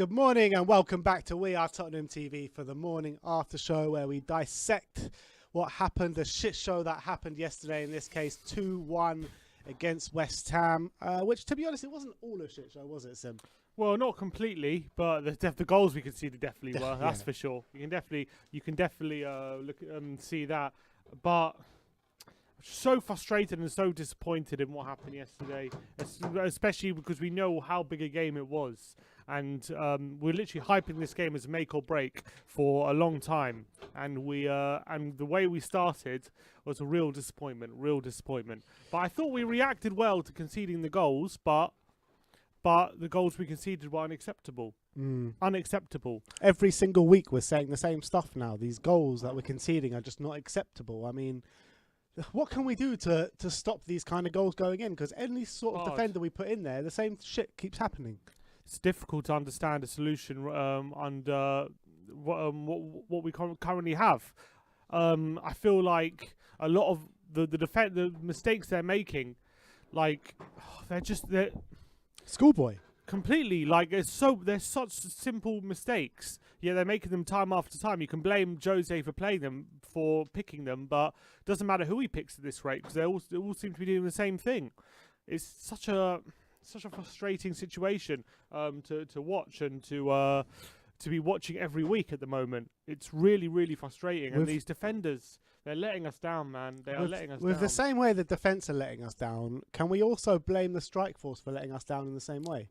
Good morning and welcome back to We Are Tottenham TV for the morning after show where we dissect what happened, the shit show that happened yesterday, in this case 2-1 against West Ham, which to be honest it wasn't all a shit show, was it, Sim? Well, not completely, but the goals we conceded definitely were. That's for sure. You can definitely look see that, but so frustrated and so disappointed in what happened yesterday, especially because we know how big a game it was, and we're literally hyping this game as make or break for a long time, and the way we started was a real disappointment. But I thought we reacted well to conceding the goals, but the goals we conceded were unacceptable. Unacceptable. Every single week we're saying the same stuff now. These goals that we're conceding are just not acceptable. I mean, what can we do to stop these kind of goals going in? Because any sort of defender we put in there, the same shit keeps happening. It's difficult to understand a solution under what we currently have. I feel like a lot of the mistakes they're making, like they're Schoolboy. completely, like they're such simple mistakes. Yeah, they're making them time after time. You can blame Jose for picking them, but it doesn't matter who he picks at this rate because they all seem to be doing the same thing. It's such a frustrating situation to watch and to be watching every week at the moment. It's really frustrating, and these defenders, they're letting us down, man. They are letting us down. With the same way the defence are letting us down, can we also blame the strike force for letting us down in the same way?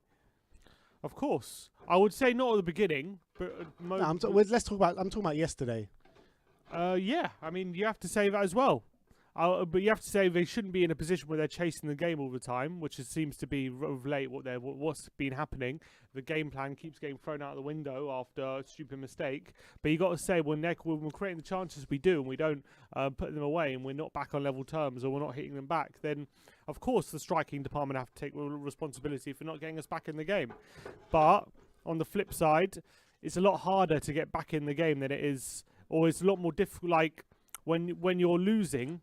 Of course, I would say not at the beginning, but I'm talking about yesterday. Yeah, I mean you have to say that as well. But you have to say they shouldn't be in a position where they're chasing the game all the time, which seems to be of late what's been happening. The game plan keeps getting thrown out the window after a stupid mistake. But you got to say when we're creating the chances we do and we don't put them away and we're not back on level terms or we're not hitting them back, then of course the striking department have to take responsibility for not getting us back in the game. But on the flip side, it's a lot harder to get back in the game than it is, or it's a lot more difficult. Like when you're losing,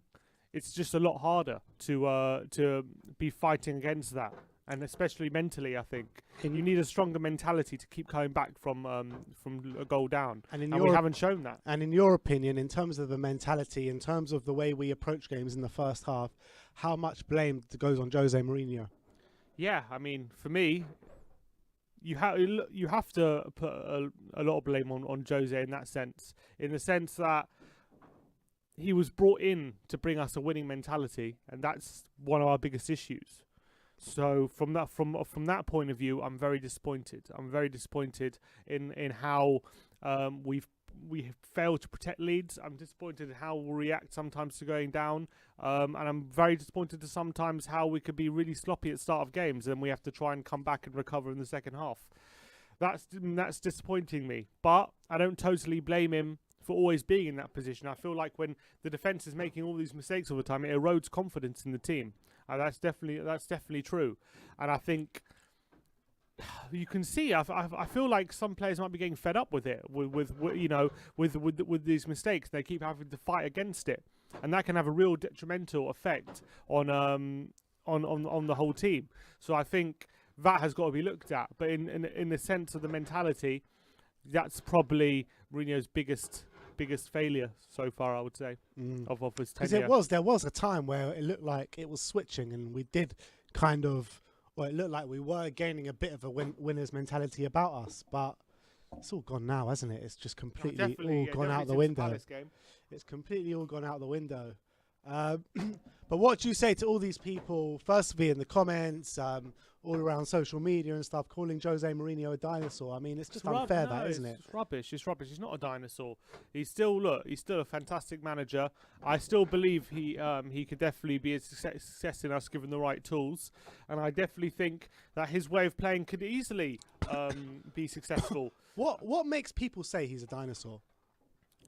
it's just a lot harder to be fighting against that, and especially mentally, I think you need a stronger mentality to keep coming back from a goal down, and we haven't shown that. And in your opinion, in terms of the mentality, in terms of the way we approach games in the first half, how much blame goes on Jose Mourinho? Yeah, I mean, for me, you have to put a lot of blame on Jose in that sense, in the sense that he was brought in to bring us a winning mentality, and that's one of our biggest issues. So from that point of view, I'm very disappointed. I'm very disappointed in how we failed to protect leads. I'm disappointed in how we'll react sometimes to going down, and I'm very disappointed to sometimes how we could be really sloppy at the start of games, and we have to try and come back and recover in the second half. That's disappointing me, but I don't totally blame him for always being in that position. I feel like when the defence is making all these mistakes all the time, it erodes confidence in the team. That's definitely true. And I think you can see. I feel like some players might be getting fed up with it, with these mistakes. They keep having to fight against it, and that can have a real detrimental effect on the whole team. So I think that has got to be looked at. But in the sense of the mentality, that's probably Mourinho's biggest failure so far, I would say, of his tenure. Because there was a time where it looked like it was switching, and we did it looked like we were gaining a bit of a winner's mentality about us, but it's all gone now, hasn't it? It's just completely gone out the window. It's completely all gone out the window. But what do you say to all these people, firstly in the comments, all around social media and stuff, calling Jose Mourinho a dinosaur? I mean, it's just unfair, isn't it? It's rubbish. It's rubbish. He's not a dinosaur. He's still a fantastic manager. I still believe he could definitely be a success in us given the right tools, and I definitely think that his way of playing could easily be successul. What makes people say he's a dinosaur?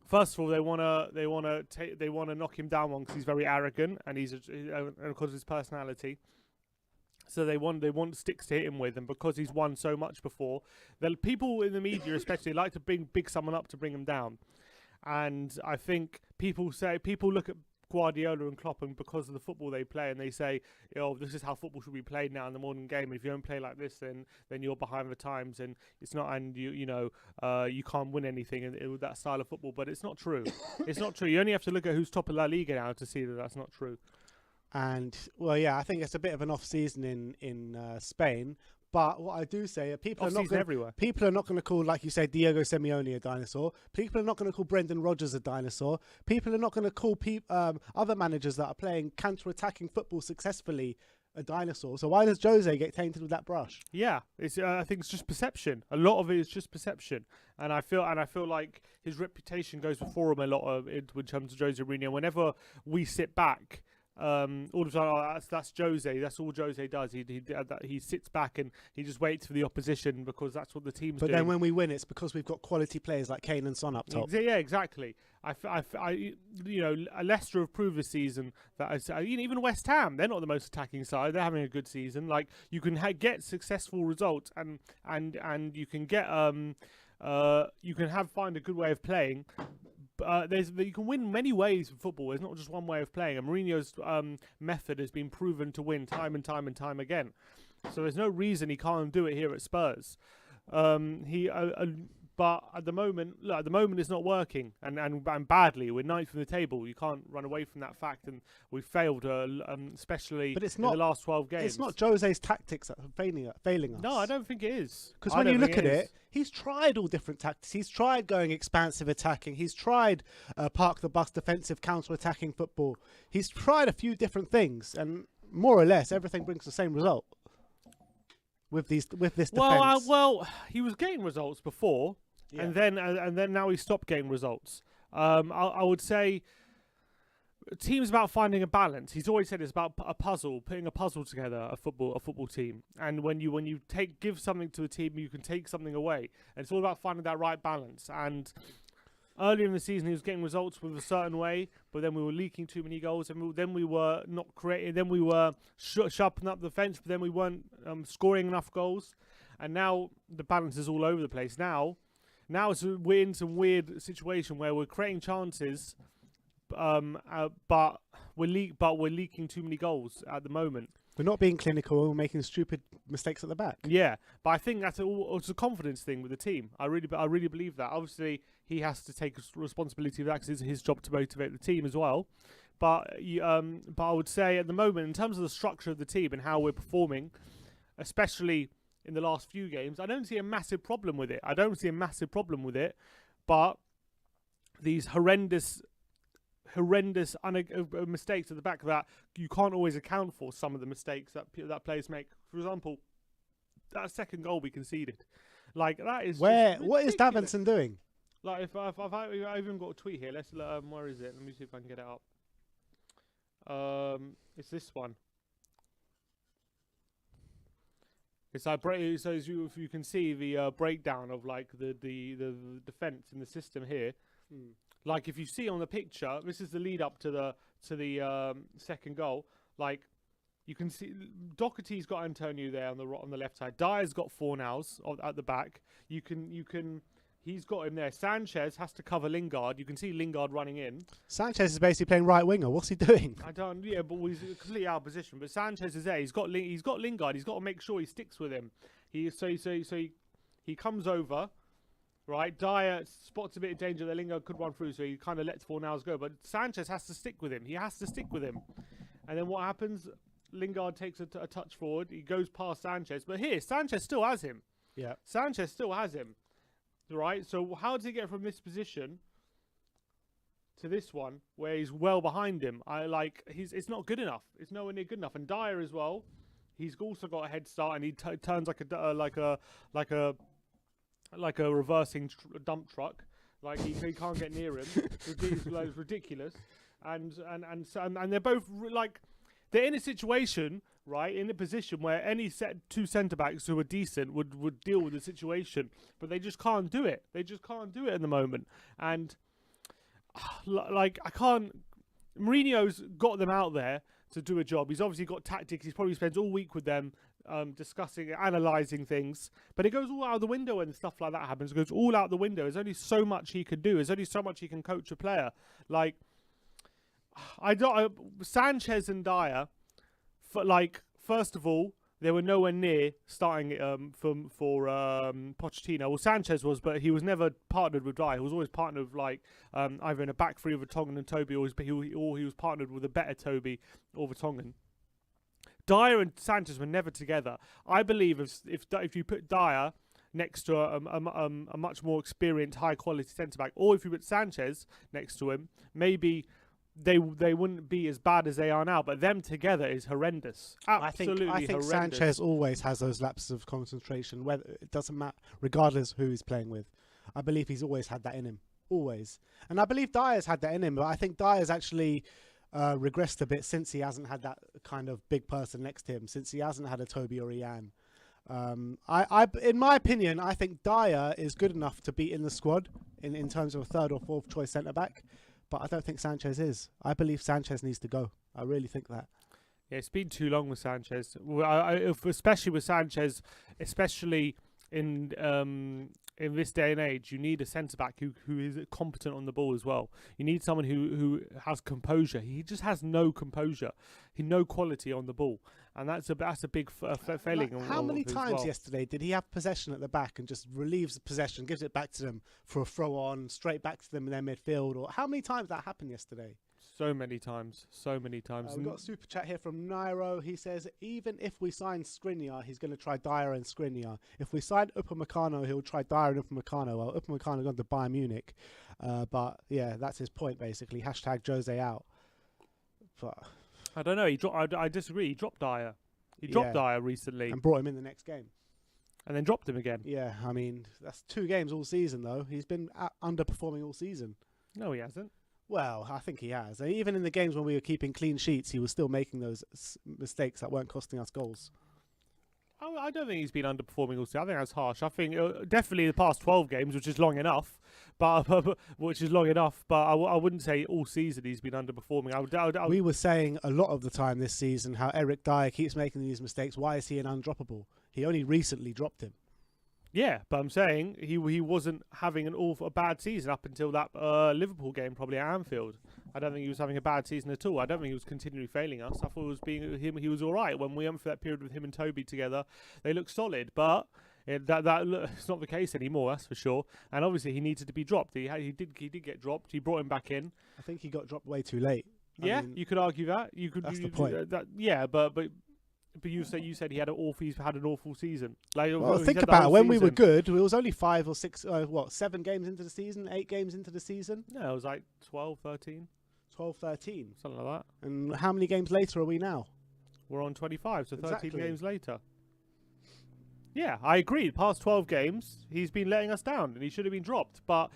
First of all, they wanna knock him down because he's very arrogant and and because of his personality. So they want sticks to hit him with, and because he's won so much before, the people in the media especially like to big someone up to bring him down. And I think people look at Guardiola and Klopp, and because of the football they play, and they say, this is how football should be played now in the modern game. If you don't play like this, then you're behind the times, and it's not, and you can't win anything with that style of football. But it's not true. It's not true. You only have to look at who's top of La Liga now to see that that's not true. And I think it's a bit of an off season in Spain. But what I do say, people are not going to call, like you said, Diego Simeone a dinosaur. People are not going to call Brendan Rodgers a dinosaur. People are not going to call other managers that are playing counter-attacking football successfully a dinosaur. So why does Jose get tainted with that brush? Yeah, I think it's just perception. A lot of it is just perception, and I feel like his reputation goes before him a lot of it in terms of Jose Mourinho. Whenever we sit back. All the time, that's Jose. That's all Jose does. He sits back and he just waits for the opposition because that's what the team's doing. But then when we win, it's because we've got quality players like Kane and Son up top. Yeah, exactly. Leicester have proved this season that even West Ham, they're not the most attacking side. They're having a good season. Like you can get successful results and you can get find a good way of playing. You can win many ways in football. There's not just one way of playing. And Mourinho's method has been proven to win time and time and time again. So there's no reason he can't do it here at Spurs. But at the moment, it's not working, and badly. We're ninth from the table. You can't run away from that fact, and we've failed, especially in the last 12 games. It's not Jose's tactics that are failing us. No, I don't think it is. Because when you look at it, he's tried all different tactics. He's tried going expansive attacking. He's tried park the bus defensive counter-attacking football. He's tried a few different things, and more or less everything brings the same result. With this defense. Well, he was getting results before. Yeah. And then now he stopped getting results. I would say a team's about finding a balance. He's always said it's about a puzzle, putting a puzzle together, a football team. And when you give something to a team, you can take something away. And it's all about finding that right balance. And earlier in the season, he was getting results with a certain way, but then we were leaking too many goals, and then we were not creating. Then we were sharpening up the fence, but then we weren't scoring enough goals. And now the balance is all over the place. Now we're in some weird situation where we're creating chances, but we're leaking too many goals at the moment. We're not being clinical. We're making stupid mistakes at the back. Yeah, but I think it's a confidence thing with the team. I really believe that. Obviously, he has to take responsibility for that because it's his job to motivate the team as well. But I would say at the moment, in terms of the structure of the team and how we're performing, especially in the last few games, I don't see a massive problem with it. But these horrendous mistakes at the back of that, you can't always account for some of the mistakes that players make. For example, that second goal we conceded, like that is what is Davinson doing? Like if I've even got a tweet here. Let's where is it? Let me see if I can get it up. It's this one. It's like so if you can see the breakdown of like the defense in the system here. Like if you see on the picture, this is the lead up to the second goal. Like you can see Doherty's got Antonio there on the left side. Dyer's got Fornals at the back. He's got him there. Sanchez has to cover Lingard. You can see Lingard running in. Sanchez is basically playing right winger. What's he doing? But he's completely out of position. But Sanchez is there. He's got Lingard. He's got to make sure he sticks with him. He comes over, right? Dyer spots a bit of danger that Lingard could run through, so he kind of lets Fornals go. But Sanchez has to stick with him. He has to stick with him. And then what happens? Lingard takes a touch forward. He goes past Sanchez. But here, Sanchez still has him. Yeah. Sanchez still has him. Right, so how does he get from this position to this one where he's well behind him? It's not good enough. It's nowhere near good enough. And Dyer as well, he's also got a head start, and he turns like a reversing dump truck. Like he can't get near him. It's ridiculous. And they're both like they're in a situation. Right, in a position where any two centre-backs who are decent would deal with the situation, but they just can't do it. They just can't do it at the moment. And, Mourinho's got them out there to do a job. He's obviously got tactics. He probably spends all week with them discussing, analysing things. But it goes all out of the window when stuff like that happens. It goes all out the window. There's only so much he can do. There's only so much he can coach a player. Like, Sanchez and Dyer, first of all, they were nowhere near starting for Pochettino. Well, Sanchez was, but he was never partnered with Dyer. He was always partnered with either in a back three with Vertonghen and Toby, or he was partnered with a better Toby or Vertonghen. Dyer and Sanchez were never together. I believe if you put Dyer next to a much more experienced, high quality centre back, or if you put Sanchez next to him, maybe they wouldn't be as bad as they are now. But them together is horrendous. Absolutely I think horrendous. Sanchez always has those lapses of concentration. Whether it doesn't matter, regardless who he's playing with. I believe he's always had that in him, always. And I believe Dyer's had that in him. But I think Dyer's actually regressed a bit since he hasn't had that kind of big person next to him. Since he hasn't had a Toby or Ian. In my opinion, I think Dyer is good enough to be in the squad in terms of a third or fourth choice centre back. But I don't think Sanchez is. I believe Sanchez needs to go. I really think that. Yeah, it's been too long with Sanchez. Especially with Sanchez, especially in this day and age, you need a centre back who is competent on the ball as well. You need someone who has composure. He just has no composure. No quality on the ball, and that's a big failing. How many times yesterday did he have possession at the back and just relieves the possession, gives it back to them for a throw on, straight back to them in their midfield? Or how many times that happened yesterday? So many times. We've got a super chat here from Nairo. He says, even if we sign Skriniar, he's going to try Dyer and Skriniar. If we sign Upamecano, he'll try Dyer and Upamecano. Well, Upamecano gone to Bayern Munich. But yeah, that's his point, basically. Hashtag Jose out. But I don't know. I disagree. He dropped Dyer. He dropped Dyer recently. And brought him in the next game. And then dropped him again. Yeah, I mean, that's 2 games all season, though. He's been underperforming all season. No, he hasn't. Well, I think he has. Even in the games when we were keeping clean sheets, he was still making those mistakes that weren't costing us goals. I don't think he's been underperforming all season. I think that's harsh. I think definitely the past 12 games, which is long enough. But I wouldn't say all season he's been underperforming. We were saying a lot of the time this season how Eric Dyer keeps making these mistakes. Why is he an undroppable? He only recently dropped him. Yeah, but I'm saying he wasn't having a bad season up until that Liverpool game, probably at Anfield. I don't think he was having a bad season at all. I don't think he was continually failing us. I thought he was all right when we went for that period with him and Toby together. They looked solid, but it's not the case anymore. That's for sure. And obviously he needed to be dropped. He did get dropped. He brought him back in. I think he got dropped way too late. I mean, you could argue that. That's the point. But you said he had an awful season. Well, think about it. When we were good, it was only 5 or 6, 7 games into the season, 8 games into the season. No, it was like 12, 13. 12, 13. Something like that. And how many games later are we now? We're on 25, so exactly. 13 games later. Yeah, I agree. Past 12 games, he's been letting us down, and he should have been dropped. But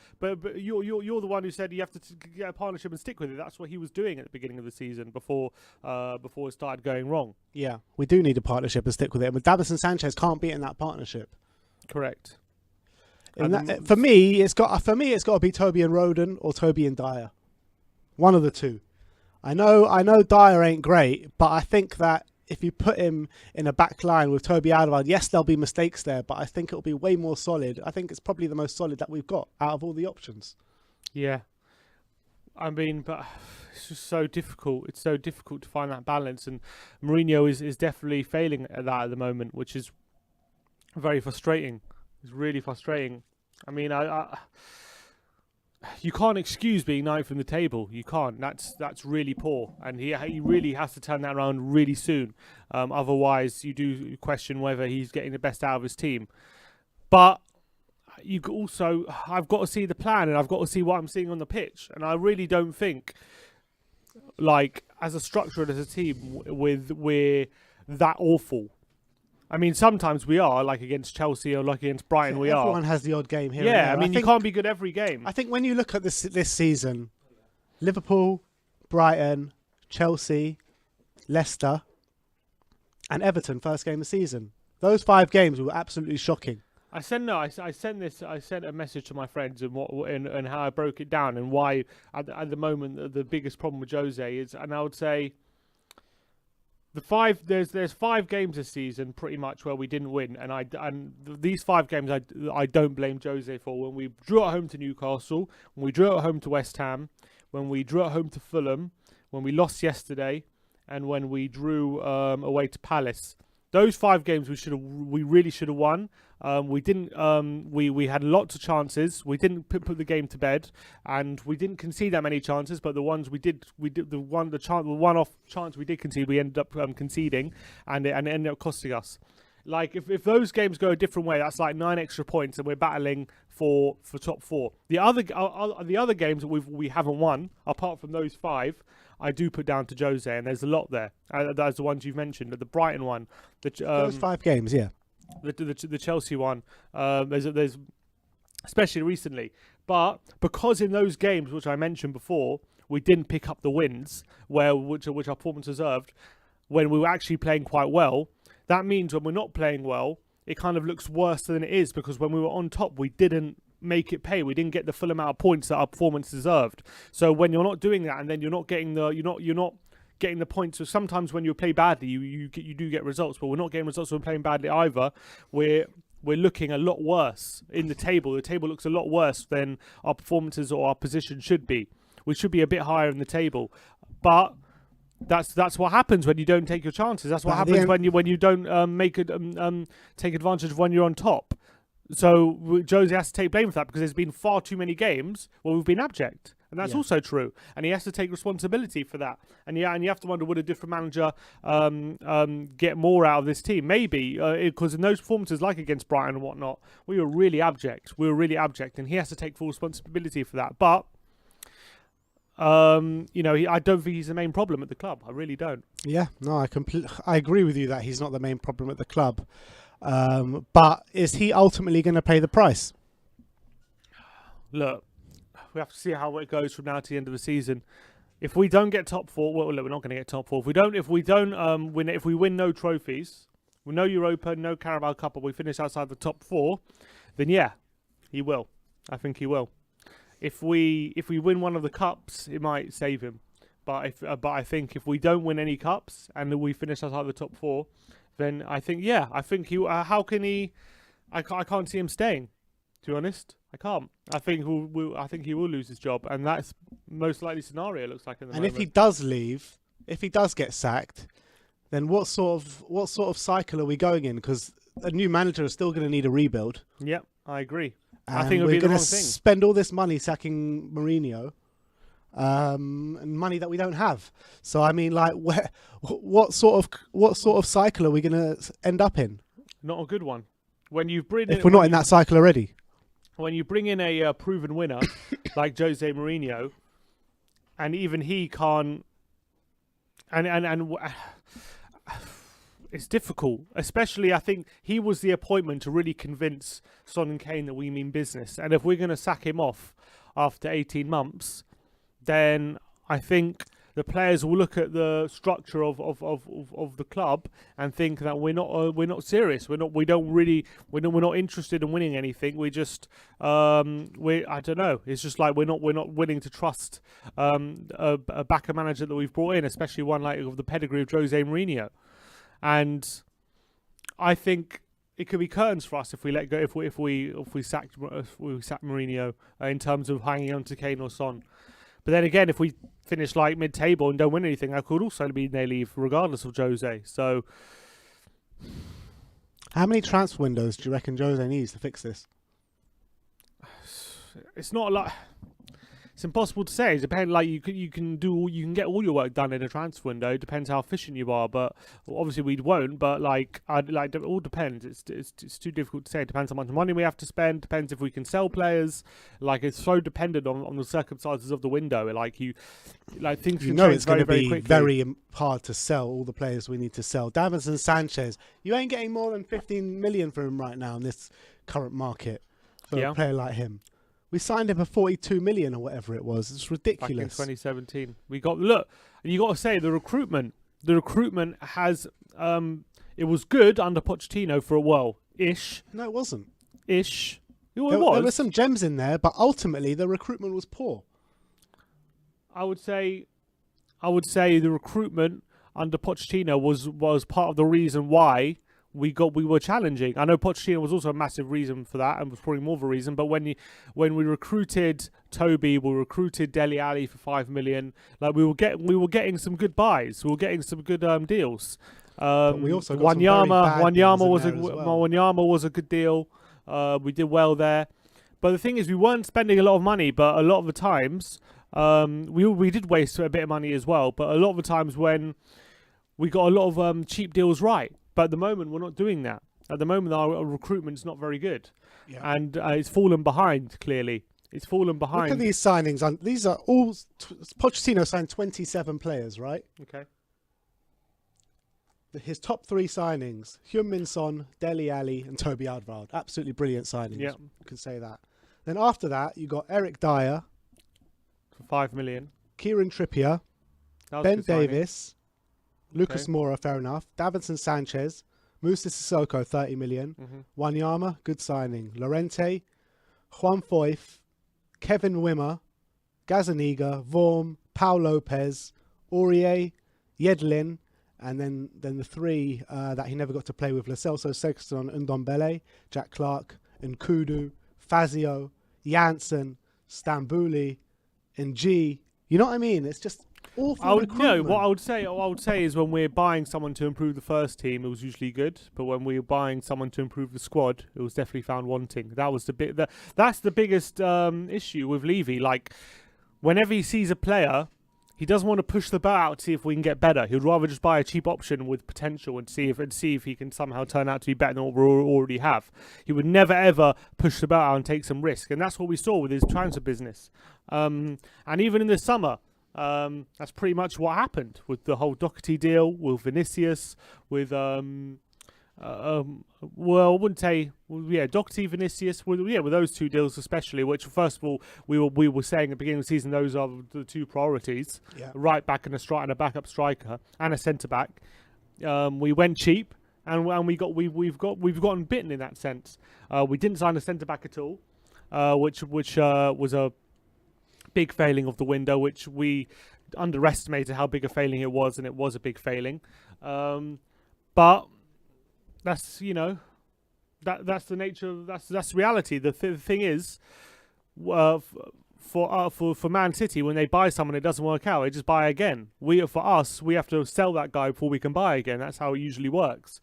you're the one who said you have to get a partnership and stick with it. That's what he was doing at the beginning of the season before it started going wrong. Yeah, we do need a partnership and stick with it. But Davinson Sanchez can't be in that partnership. Correct. For me, it's got to be Toby and Roden or Toby and Dyer. One of the two. I know Dyer ain't great, but I think that if you put him in a back line with Toby Alderweireld, yes, there'll be mistakes there, but I think it'll be way more solid. I think it's probably the most solid that we've got out of all the options. Yeah. I mean, but it's just so difficult. It's so difficult to find that balance, and Mourinho is definitely failing at that at the moment, which is very frustrating. It's really frustrating. I mean, you can't excuse being ninth in the table. You can't. That's really poor, and he really has to turn that around really soon. Otherwise, you do question whether he's getting the best out of his team. But I've got to see the plan, and I've got to see what I'm seeing on the pitch. And I really don't think, as a structure and as a team, we're that awful. I mean, sometimes we are, like against Chelsea or like against Brighton, we are. Everyone has the odd game here. Yeah, I mean, you can't be good every game. I think when you look at this season, Liverpool, Brighton, Chelsea, Leicester, and Everton, first game of the season. Those 5 games were absolutely shocking. I sent a message to my friends and how I broke it down and why at the moment the biggest problem with Jose is, and I would say there's 5 games this season pretty much where we didn't win, and these 5 games I don't blame Jose for. When we drew at home to Newcastle, when we drew at home to West Ham, when we drew at home to Fulham, when we lost yesterday, and when we drew away to Palace. Those 5 games we really should have won. We didn't. We had lots of chances. We didn't put the game to bed, and we didn't concede that many chances. But the ones we did the one-off chance we did concede, we ended up conceding, and it ended up costing us. Like if those games go a different way, that's like 9 extra points, and we're battling for top 4. The other games that we haven't won, apart from those 5, I do put down to Jose, and there's a lot there. That's the ones you've mentioned, the Brighton one, those 5 games, yeah. The Chelsea one. There's especially recently, but because in those games which I mentioned before, we didn't pick up the wins which our performance deserved, when we were actually playing quite well. That means when we're not playing well, it kind of looks worse than it is, because when we were on top, we didn't make it pay. We didn't get the full amount of points that our performance deserved. So when you're not doing that, and then you're not getting the points. So sometimes when you play badly, you do get results, but we're not getting results when we're playing badly either. We're looking a lot worse in the table. The table looks a lot worse than our performances or our position should be. We should be a bit higher in the table, but that's what happens when you don't take your chances. That's what happens when you don't take advantage of when you're on top. So Jose has to take blame for that, because there's been far too many games where we've been abject, and that's also true. And he has to take responsibility for that. And you have to wonder, would a different manager get more out of this team? Maybe, because in those performances, like against Brighton and whatnot, we were really abject. And he has to take full responsibility for that. But I don't think he's the main problem at the club. I really don't. Yeah, no, I agree with you that he's not the main problem at the club. But is he ultimately going to pay the price? Look, we have to see how it goes from now to the end of the season. If we don't get top 4, well, look, we're not going to get top 4. If we win no trophies, no Europa, no Carabao Cup, but we finish outside the top 4, then yeah, he will. I think he will. If we win one of the cups, it might save him. But I think if we don't win any cups and we finish outside the top 4, then I think he. How can he? I can't see him staying. To be honest, I can't. I think he will lose his job, and that's most likely scenario. It looks like at the moment. And if he does leave, if he does get sacked, then what sort of cycle are we going in? Because a new manager is still going to need a rebuild. Yep, I agree. And I think it would be the wrong thing. Spend all this money sacking Mourinho, and money that we don't have. So I mean, like, what sort of cycle are we going to end up in? Not a good one. If we're not in that cycle already. When you bring in a proven winner like Jose Mourinho, and even he can't, and it's difficult. Especially, I think he was the appointment to really convince Son and Kane that we mean business. And if we're going to sack him off after 18 months, then I think the players will look at the structure of the club and think that we're not serious. We're not interested in winning anything. I don't know. It's just like we're not willing to trust a backer manager that we've brought in, especially one like of the pedigree of Jose Mourinho. And I think it could be curtains for us if we let go, if we sack Mourinho in terms of hanging on to Kane or Son. But then again, if we finish like mid-table and don't win anything, that could also be their leave, regardless of Jose. So, how many transfer windows do you reckon Jose needs to fix this? It's not like it's impossible to say. It depends. Like you can get all your work done in a transfer window. It depends how efficient you are. But obviously we won't. But it all depends. It's too difficult to say. It depends how much money we have to spend. Depends if we can sell players. Like it's so dependent on the circumstances of the window. Things can change very, very quickly. Very hard to sell all the players we need to sell. Davinson Sanchez, you ain't getting more than 15 million for him right now in this current market for a player like him. We signed him for 42 million or whatever it was. It's ridiculous. Back in 2017, you got to say the recruitment. The recruitment has it was good under Pochettino for a while ish. No, it wasn't. Ish. It was. There were some gems in there, but ultimately the recruitment was poor. I would say the recruitment under Pochettino was part of the reason why we were challenging. I know Pochettino was also a massive reason for that, and was probably more of a reason. But when we recruited Toby, we recruited Dele Alli for 5 million. Like we were getting some good buys. We were getting some good deals. But we also got Wanyama was a good deal. We did well there. But the thing is, we weren't spending a lot of money. But a lot of the times, we did waste a bit of money as well. But a lot of the times when we got a lot of cheap deals right. But at the moment, we're not doing that. At the moment, our recruitment's not very good. Yeah. And it's fallen behind, clearly. It's fallen behind. Look at these signings. These are all... Pochettino signed 27 players, right? Okay. His top 3 signings, Heung-min Son, Dele Alli and Toby Alderweireld. Absolutely brilliant signings. Yeah. You can say that. Then after that, you got Eric Dyer. For 5 million. Kieran Trippier. Ben Davis. Lucas Moura, fair enough. Davinson Sanchez. Moussa Sissoko, 30 million. Wanyama, good signing. Llorente. Juan Foyth. Kevin Wimmer. Gazaniga. Vorm. Pau Lopez. Aurier. Yedlin. And then the 3 that he never got to play with, Lo Celso, Sexton, Ndombele, Jack Clark, Nkudu, Fazio, Janssen, Stambouli, and G. You know what I mean? It's just awful recruitment. What I would say is when we're buying someone to improve the first team, it was usually good. But when we were buying someone to improve the squad, it was definitely found wanting. That was that's the biggest issue with Levy. Like, whenever he sees a player, he doesn't want to push the boat out to see if we can get better. He would rather just buy a cheap option with potential and see if he can somehow turn out to be better than what we already have. He would never ever push the boat out and take some risk, and that's what we saw with his transfer business. And even in the summer, that's pretty much what happened with the whole Doherty deal, with Vinicius, with well, I wouldn't say, Doherty, Vinicius, with those 2 deals especially, which first of all we were saying at the beginning of the season, those are the 2 priorities, right back and a backup striker and a centre back. We went cheap and we've gotten bitten in that sense. We didn't sign a centre back at all, which was a big failing of the window, which we underestimated how big a failing it was, and it was a big failing. But that's that's the nature. That's reality. The thing is, for Man City, when they buy someone, it doesn't work out. They just buy again. We have to sell that guy before we can buy again. That's how it usually works,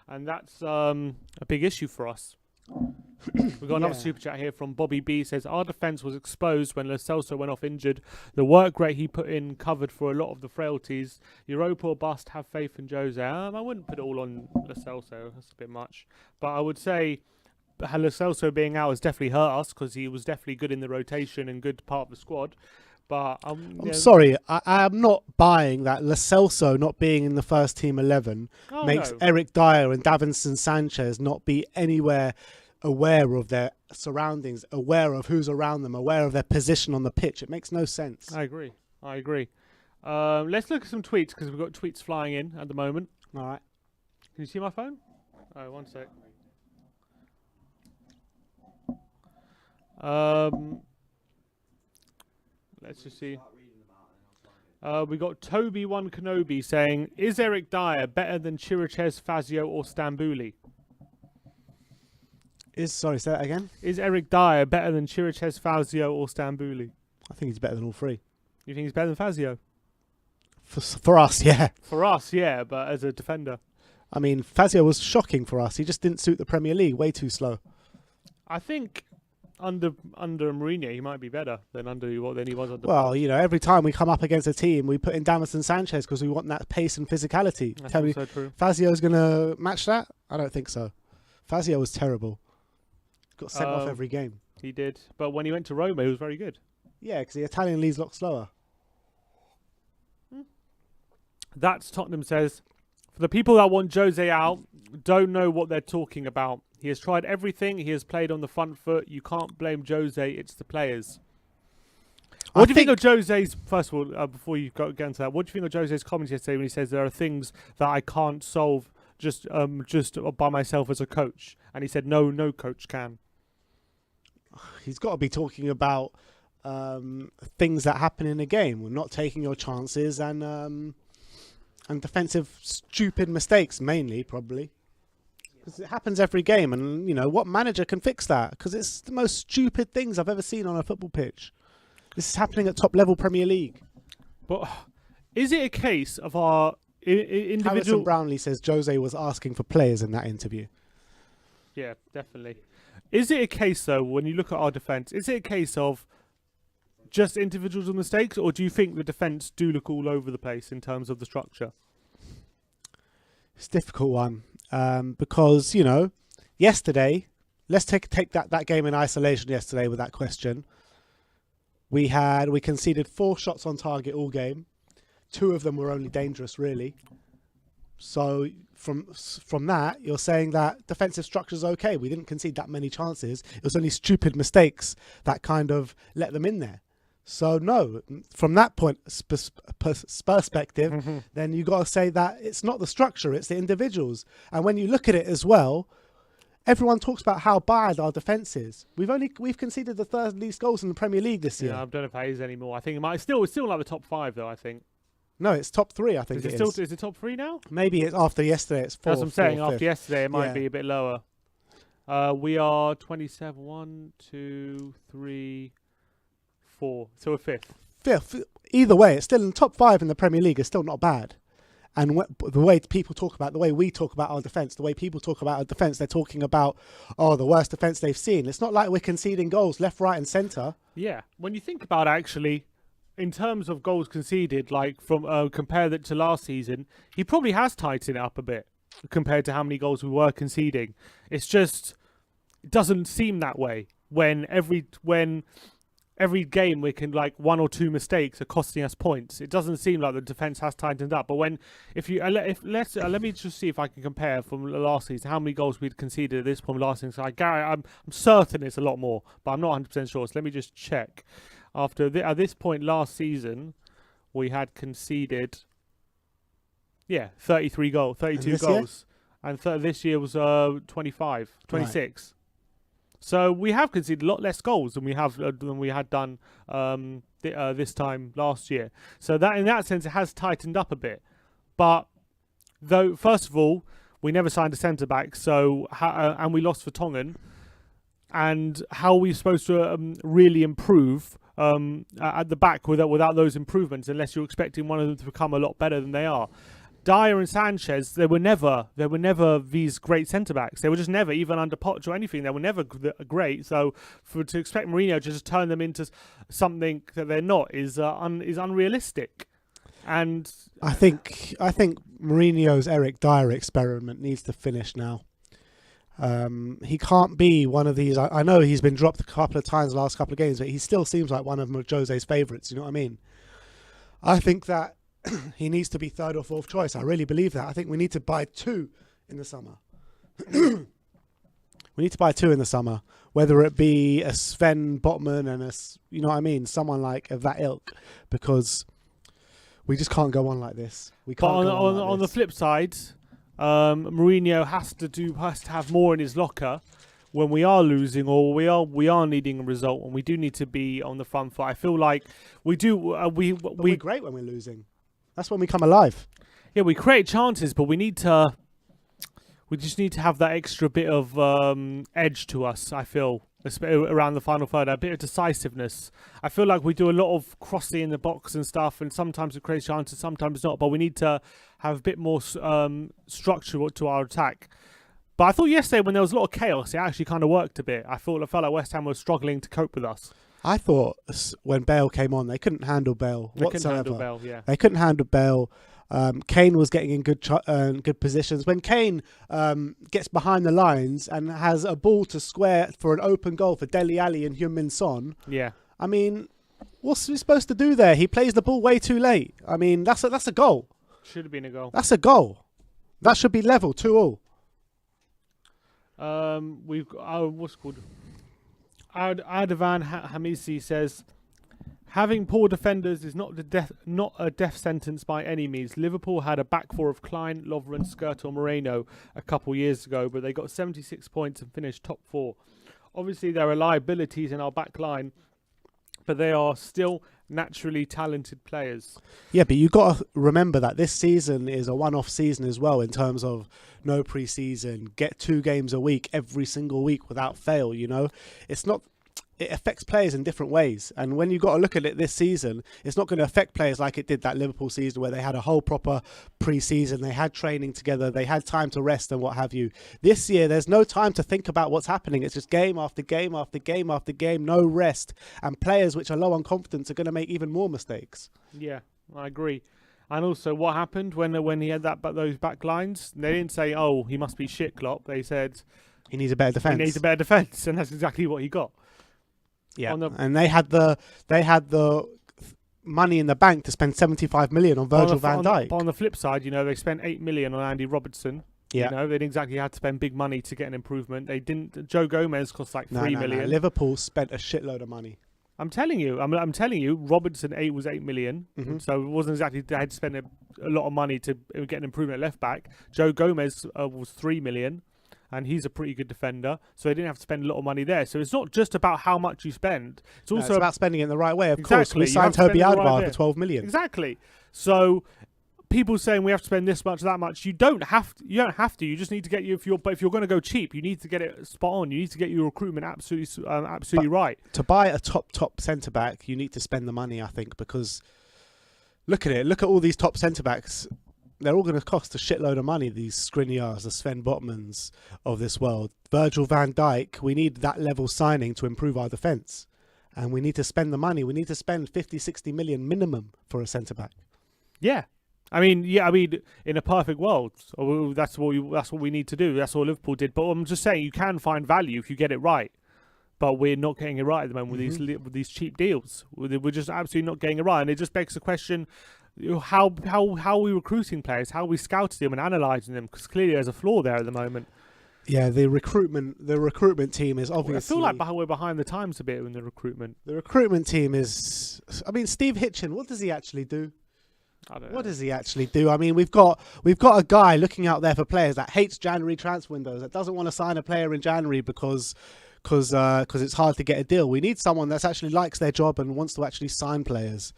and that's a big issue for us. We've got another super chat here from Bobby B. Says, our defence was exposed when Lo Celso went off injured. The work rate he put in covered for a lot of the frailties. Europa or bust, have faith in Jose. I wouldn't put it all on Lo Celso. That's a bit much. But I would say Lo Celso being out has definitely hurt us, because he was definitely good in the rotation and good part of the squad. But I'm sorry, I'm not buying that Lo Celso not being in the first team 11 makes Eric Dyer and Davinson Sanchez not be anywhere aware of their surroundings, aware of who's around them, aware of their position on the pitch. It makes no sense. I agree. Let's look at some tweets, because we've got tweets flying in at the moment. All right. Can you see my phone? Oh, one sec. Let's just see. We got Toby1 Kenobi saying, is Eric Dyer better than Chiriches, Fazio or Stambouli? Sorry, say that again? Is Eric Dyer better than Chiriches, Fazio or Stambouli? I think he's better than all 3. You think he's better than Fazio? For us, yeah. For us, yeah, but as a defender. I mean, Fazio was shocking for us. He just didn't suit the Premier League. Way too slow. I think under Mourinho, he might be better than he was under. Well, every time we come up against a team, we put in Davinson Sanchez because we want that pace and physicality. That's also true. Fazio's going to match that? I don't think so. Fazio was terrible. Got sent off every game. He did. But when he went to Roma, he was very good. Yeah, because the Italian league's a lot slower. That's Tottenham says, for the people that want Jose out, don't know what they're talking about. He has tried everything. He has played on the front foot. You can't blame Jose. It's the players. What do you think of Jose's, first of all, before you get into that, what do you think of Jose's comments yesterday when he says there are things that I can't solve just by myself as a coach? And he said, no coach can. He's got to be talking about things that happen in a game, not taking your chances and defensive stupid mistakes mainly, probably. Because it happens every game, and you know what manager can fix that? Because it's the most stupid things I've ever seen on a football pitch. This is happening at top level Premier League. But is it a case of our individual? Harrison Brownlee says Jose was asking for players in that interview. Yeah, definitely. Is it a case though, when you look at our defence, is it a case of just individual mistakes, or do you think the defence do look all over the place in terms of the structure? It's a difficult one because, you know, yesterday, let's take that game in isolation yesterday with that question. We conceded 4 shots on target all game. 2 of them were only dangerous, really. So from that, you're saying that defensive structure is okay. We didn't concede that many chances. It was only stupid mistakes that kind of let them in there. So no, from that point perspective, then you got to say that it's not the structure, it's the individuals. And when you look at it as well, everyone talks about how bad our defence is. We've conceded the 3rd least goals in the Premier League this year. Yeah, I don't know if it is anymore. I think it might it's still like the top 5 though. I think. No, it's top 3. I think is it top 3 now? Maybe it's after yesterday. It's 4. As I'm saying, after 5th. yesterday, it might be a bit lower. We are 27. 1, 2, 3, 4. So we're 5th. 5th. Either way, it's still in the top 5 in the Premier League. It's still not bad. And the way people talk about, the way we talk about our defence, the way people talk about our defence, they're talking about, the worst defence they've seen. It's not like we're conceding goals left, right, and centre. Yeah, when you think about it, actually, in terms of goals conceded, like from compare that to last season, he probably has tightened it up a bit compared to how many goals we were conceding. It's just it doesn't seem that way when every game we can, like, 1 or 2 mistakes are costing us points. It doesn't seem like the defence has tightened up. But let me just see if I can compare from last season how many goals we'd conceded at this point last season. So I'm certain it's a lot more, but I'm not 100% sure. So let me just check. At this point last season, we had conceded 32 goals, and this year was 25, 26. Right. So we have conceded a lot less goals than we had done this time last year. So that, in that sense, it has tightened up a bit. But though, first of all, we never signed a centre back, and we lost for Tongan. And how are we supposed to really improve at the back without those improvements, unless you're expecting one of them to become a lot better than they are? Dyer and Sanchez, they were never these great centre backs. They were just never, even under Poch or anything, they were never great. So to expect Mourinho to just turn them into something that they're not is unrealistic. And I think Mourinho's Eric Dyer experiment needs to finish now. He can't be one of these. I know he's been dropped a couple of times the last couple of games, but he still seems like one of Jose's favourites. You know what I mean? I think that he needs to be 3rd or 4th choice. I really believe that. I think we need to buy 2 in the summer. We need to buy 2 in the summer, whether it be a Sven Botman and you know what I mean, someone like of that ilk, because we just can't go on like this. We can't. But on the flip side, Mourinho has to have more in his locker when we are losing or we are needing a result, and we do need to be on the front foot. I feel like we do. We're great when we're losing. That's when we come alive. Yeah, we create chances, but we just need to have that extra bit of edge to us, I feel, around the final third, a bit of decisiveness. I feel like we do a lot of crossing in the box and stuff, and sometimes we create chances, sometimes not, but we need to have a bit more structure to our attack. But I thought yesterday, when there was a lot of chaos, it actually kind of worked a bit. I felt like West Ham was struggling to cope with us. I thought when Bale came on, they couldn't handle Bale whatsoever. They couldn't handle Bale. Kane was getting in good positions. When Kane gets behind the lines and has a ball to square for an open goal for Dele Alli and Heung-min Son, I mean, what's he supposed to do there? He plays the ball way too late. I mean, that's a goal. Should have been a goal. That's a goal. That should be level 2-2. We've got what's called. Ardavan Hamisi says, having poor defenders is not a death sentence by any means. Liverpool had a back four of Klein, Lovren, Skirtle, Moreno a couple years ago, but they got 76 points and finished top 4. Obviously, there are liabilities in our back line, but they are still naturally talented players. Yeah, but you got to remember that this season is a one-off season as well in terms of no pre-season, get 2 games a week every single week without fail, you know. It's not it affects players in different ways. And when you got to look at it this season, it's not going to affect players like it did that Liverpool season where they had a whole proper pre-season, they had training together, they had time to rest and what have you. This year, there's no time to think about what's happening. It's just game after game after game after game, no rest. And players which are low on confidence are going to make even more mistakes. Yeah, I agree. And also, what happened when he had those back lines? They didn't say, "Oh, he must be shit, Klopp." They said he needs a better defence. He needs a better defence, and that's exactly what he got. Yeah, and they had the money in the bank to spend 75 million on Virgil van Dijk. But on the flip side, you know, they spent 8 million on Andy Robertson. Yeah. You know, they didn't exactly have to spend big money to get an improvement. They didn't. Joe Gomez cost like 3 million. No. Liverpool spent a shitload of money. I'm telling you, Robertson was 8 million, so it wasn't exactly they had to spend a lot of money to get an improvement at left back. Joe Gomez was 3 million, and he's a pretty good defender, so they didn't have to spend a lot of money there. So it's not just about how much you spend; it's also about spending it in the right way. Of exactly, course, we signed Toby Alderweireld for 12 million. Exactly. So people saying we have to spend this much, that much, you don't have to. You just need to get if you're going to go cheap, you need to get it spot on. You need to get your recruitment absolutely right. To buy a top centre back, you need to spend the money, I think, because look at it. Look at all these top centre backs. They're all going to cost a shitload of money. These Skriniars, the Sven Botmans of this world, Virgil van Dijk. We need that level signing to improve our defence, and we need to spend the money. We need to spend 50, 60 million minimum for a centre back. Yeah. I mean, in a perfect world, that's what we need to do. That's what Liverpool did. But I'm just saying, you can find value if you get it right. But we're not getting it right at the moment with these cheap deals. We're just absolutely not getting it right, and it just begs the question: how are we recruiting players? How are we scouting them and analysing them? Because clearly there's a flaw there at the moment. Yeah, the recruitment team is obviously. I feel like we're behind the times a bit in the recruitment. The recruitment team is. I mean, Steve Hitchen. What does he actually do? I don't know. What does he actually do? I mean, we've got a guy looking out there for players that hates January transfer windows, that doesn't want to sign a player in January because it's hard to get a deal. We need someone that actually likes their job and wants to actually sign players.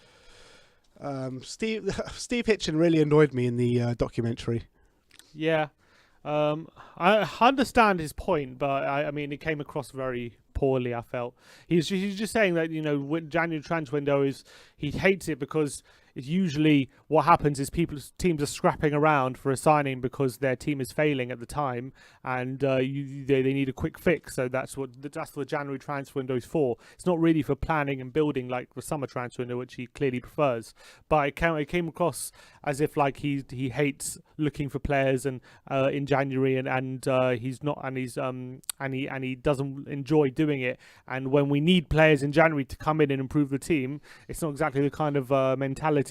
Steve Hitchen really annoyed me in the documentary. Yeah, I understand his point, but I mean, it came across very poorly. I felt he's just saying that, you know, when January transfer window he hates it because it's usually what happens is teams are scrapping around for a signing because their team is failing at the time, and they need a quick fix. So that's what the January transfer window is for. It's not really for planning and building like the summer transfer window, which he clearly prefers. But it came across as if like he hates looking for players and in January, and he's not, and he doesn't enjoy doing it. And when we need players in January to come in and improve the team, it's not exactly the kind of mentality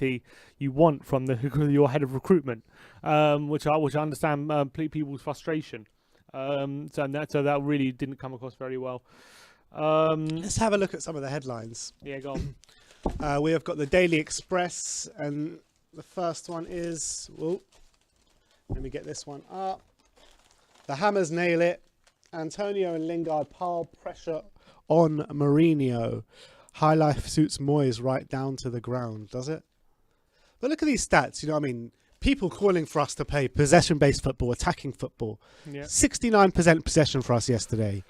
you want from your head of recruitment, which I understand people's frustration. So that really didn't come across very well. Let's have a look at some of the headlines. Yeah, go on. We have got the Daily Express, and the first one is, let me get this one up. The Hammers nail it. Antonio and Lingard pile pressure on Mourinho. High life suits Moyes right down to the ground, does it? But look at these stats, you know what I mean? People calling for us to play possession-based football, attacking football. Yeah. 69% possession for us yesterday.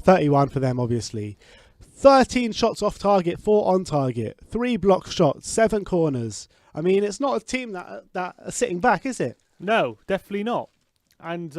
31 for them, obviously. 13 shots off target, 4 on target. 3 block shots, 7 corners. I mean, it's not a team that are sitting back, is it? No, definitely not. And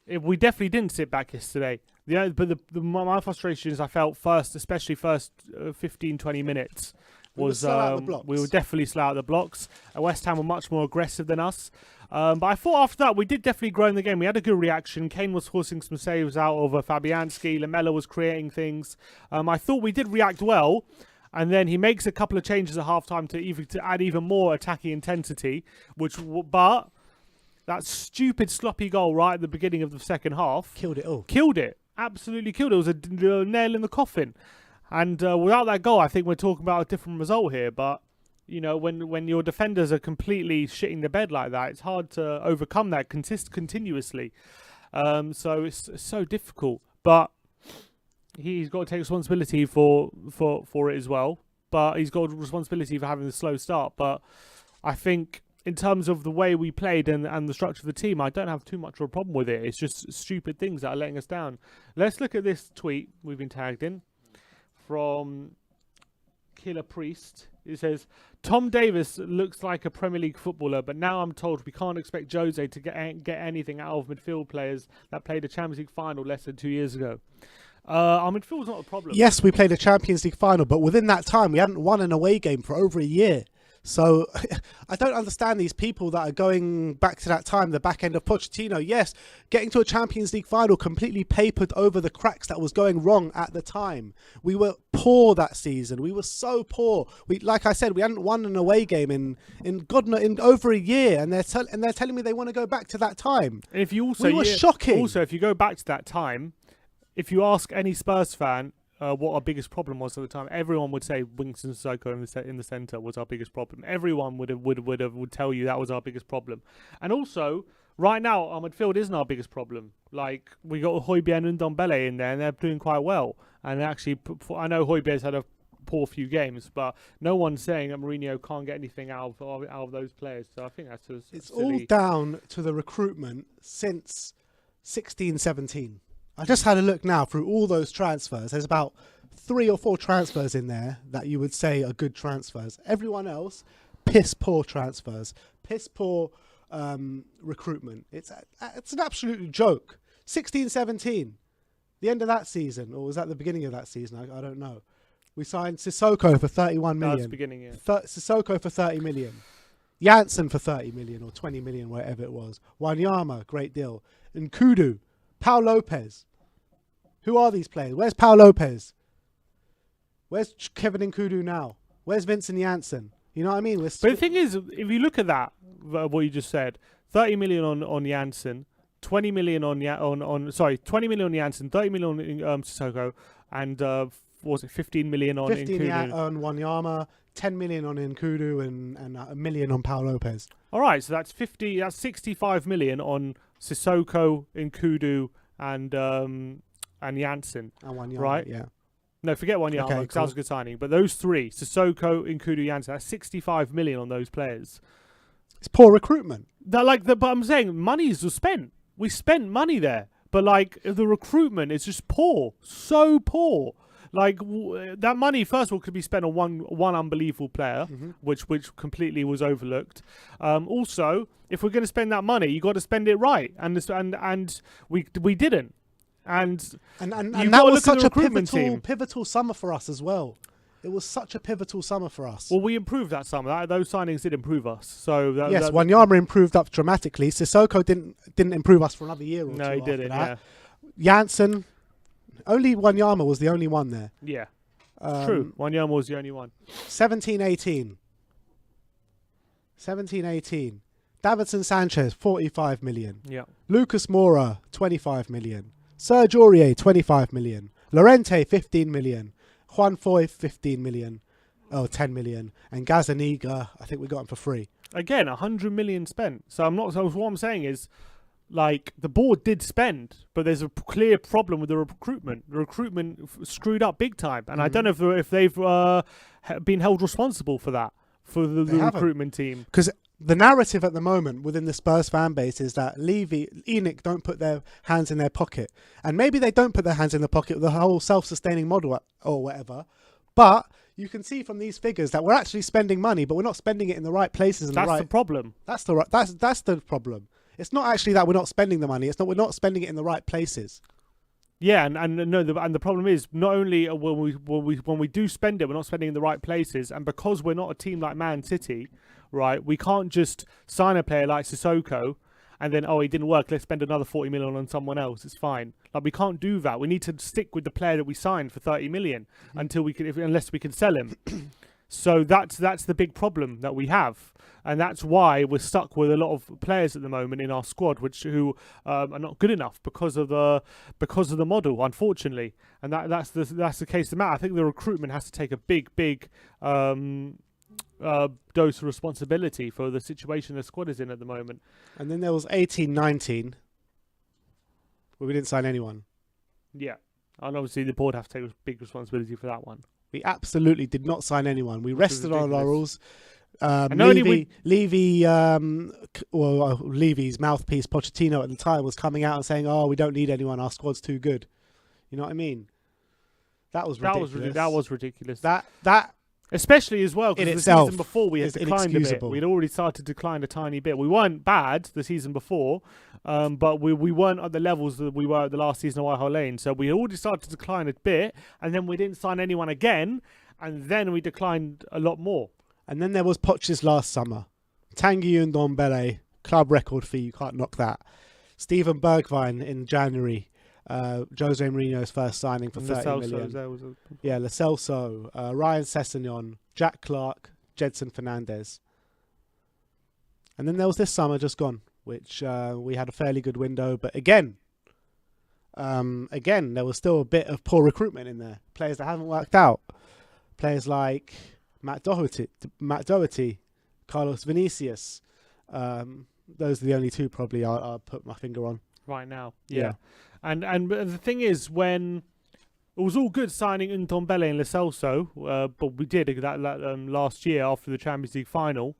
we definitely didn't sit back yesterday. But my frustration is I felt especially first 15, 20 minutes, we were definitely slow out the blocks. West Ham were much more aggressive than us. But I thought after that we did definitely grow in the game. We had a good reaction. Kane was forcing some saves out of Fabianski. Lamella was creating things. I thought we did react well. And then he makes a couple of changes at halftime to add even more attacking intensity. But that stupid sloppy goal right at the beginning of the second half killed it all. Killed it. Absolutely killed it. It was a nail in the coffin. And without that goal, I think we're talking about a different result here. But, you know, when your defenders are completely shitting the bed like that, it's hard to overcome that continuously. So it's so difficult. But he's got to take responsibility for it as well. but he's got responsibility for having the slow start. But I think in terms of the way we played and the structure of the team, I don't have too much of a problem with it. It's just stupid things that are letting us down. Let's look at this tweet we've been tagged in from Killer Priest. It says, Tom Davis looks like a Premier League footballer, but now I'm told we can't expect Jose to get anything out of midfield players that played a Champions League final less than 2 years ago. Our midfield's not a problem. Yes, we played a Champions League final, but within that time, we hadn't won an away game for over a year. So I don't understand these people that are going back to that time, the back end of Pochettino. Yes, getting to a Champions League final completely papered over the cracks that was going wrong at the time. We were poor that season. We were so poor. Like I said, we hadn't won an away game in over a year, and they're telling me they want to go back to that time. And if you also, we were shocking. Also, if you go back to that time, if you ask any Spurs fan what our biggest problem was at the time, everyone would say Winston Sissoko in the centre was our biggest problem. Everyone would tell you that was our biggest problem. And also, right now, our midfield isn't our biggest problem. Like, we got Højbjerg and Ndombele in there, and they're doing quite well. And actually, I know Højbjerg's had a poor few games, but no one's saying that Mourinho can't get anything out of those players. So I think that's it's all down to the recruitment since 16-17. I just had a look now through all those transfers. There's about 3 or 4 transfers in there that you would say are good transfers. Everyone else, piss poor transfers, piss poor recruitment. It's an absolute joke. 16-17, the end of that season, or was that the beginning of that season? I don't know. We signed Sissoko for 31 million. That's the beginning, yeah. Sissoko for 30 million. Janssen for 30 million or 20 million, whatever it was. Wanyama, great deal. And Kudu. Pau Lopez. Who are these players? Where's Pau Lopez? Where's Kevin Nkudu now? Where's Vincent Janssen? You know what I mean? But the thing is, if you look at that, what you just said, 30 million on Janssen, 20 million on 20 million on Janssen, 30 million on Sissoko, and what was it, 15 million on 15 Nkudu. On Wanyama, 10 million on Nkudu, and a million on Pau Lopez. All right, so that's 65 million on Sissoko, Nkudu, and Janssen. And Wanyama, right? Yeah. No, forget Wanyama, because Okay, cool. that was a good signing. But those three, Sissoko, Nkudu, Janssen, that's 65 million on those players. It's poor recruitment. But I'm saying money's was spent. We spent money there. But like the recruitment is just poor. So poor. Like that money, first of all, could be spent on one unbelievable player, which completely was overlooked. Also, if we're going to spend that money, you got to spend it right, and we didn't. And that was such a pivotal summer for us as well. It was such a pivotal summer for us. Well, we improved that summer. Those signings did improve us. So Wanyama improved up dramatically. Sissoko didn't improve us for another year or two. No, he didn't. Yeah. Janssen. Only Wanyama was the only one there. Yeah. True. Wanyama was the only one. 17-18. Davinson Sanchez, 45 million. Yeah. Lucas Moura, 25 million. Serge Aurier, 25 million. Llorente, 15 million. Juan Foy, 15 million. Oh, 10 million. And Gazaniga, I think we got him for free. Again, 100 million spent. So what I'm saying is, like, the board did spend, but there's a clear problem with the recruitment. The recruitment screwed up big time, and I don't know if they've been held responsible for that, for the recruitment team. Because the narrative at the moment within the Spurs fan base is that Levy, ENIC don't put their hands in their pocket. And maybe they don't put their hands in the pocket with the whole self-sustaining model or whatever, but you can see from these figures that we're actually spending money, but we're not spending it in the right places. That's the problem. That's the problem. It's not actually that we're not spending the money. We're not spending it in the right places. Yeah, and the problem is not only when we do spend it, we're not spending in the right places, and because we're not a team like Man City, right? We can't just sign a player like Sissoko and then he didn't work. Let's spend another 40 million on someone else. It's fine. Like, we can't do that. We need to stick with the player that we signed for 30 million unless we can sell him. So that's the big problem that we have. And that's why we're stuck with a lot of players at the moment in our squad, who are not good enough because of the model, unfortunately. And that's the case of the matter. I think the recruitment has to take a big dose of responsibility for the situation the squad is in at the moment. And then there was 18-19, where we didn't sign anyone. Yeah, and obviously the board have to take big responsibility for that one. We absolutely did not sign anyone. We rested on our laurels. Levy's mouthpiece, Pochettino, at the time was coming out and saying, "Oh, we don't need anyone. Our squad's too good." You know what I mean? That was ridiculous. That was ridiculous. That especially as well because the season before we had declined a bit. We'd already started to decline a tiny bit. We weren't bad the season before, but we weren't at the levels that we were at the last season of Whitehall Lane. So we already started to decline a bit, and then we didn't sign anyone again, and then we declined a lot more. And then there was Poch's last summer. Tanguy Ndombele, club record fee, you can't knock that. Steven Bergwijn in January. Jose Mourinho's first signing for 30 million. Yeah, Lo Celso, Ryan Sessegnon, Jack Clark, Jedson Fernandez. And then there was this summer just gone, which we had a fairly good window. But again, there was still a bit of poor recruitment in there. Players that haven't worked out. Players like Matt Doherty, Carlos Vinicius. Those are the only two probably I'll put my finger on. Right now, yeah. And the thing is, when it was all good signing Ndombele and Lo Celso, but we did that last year after the Champions League final.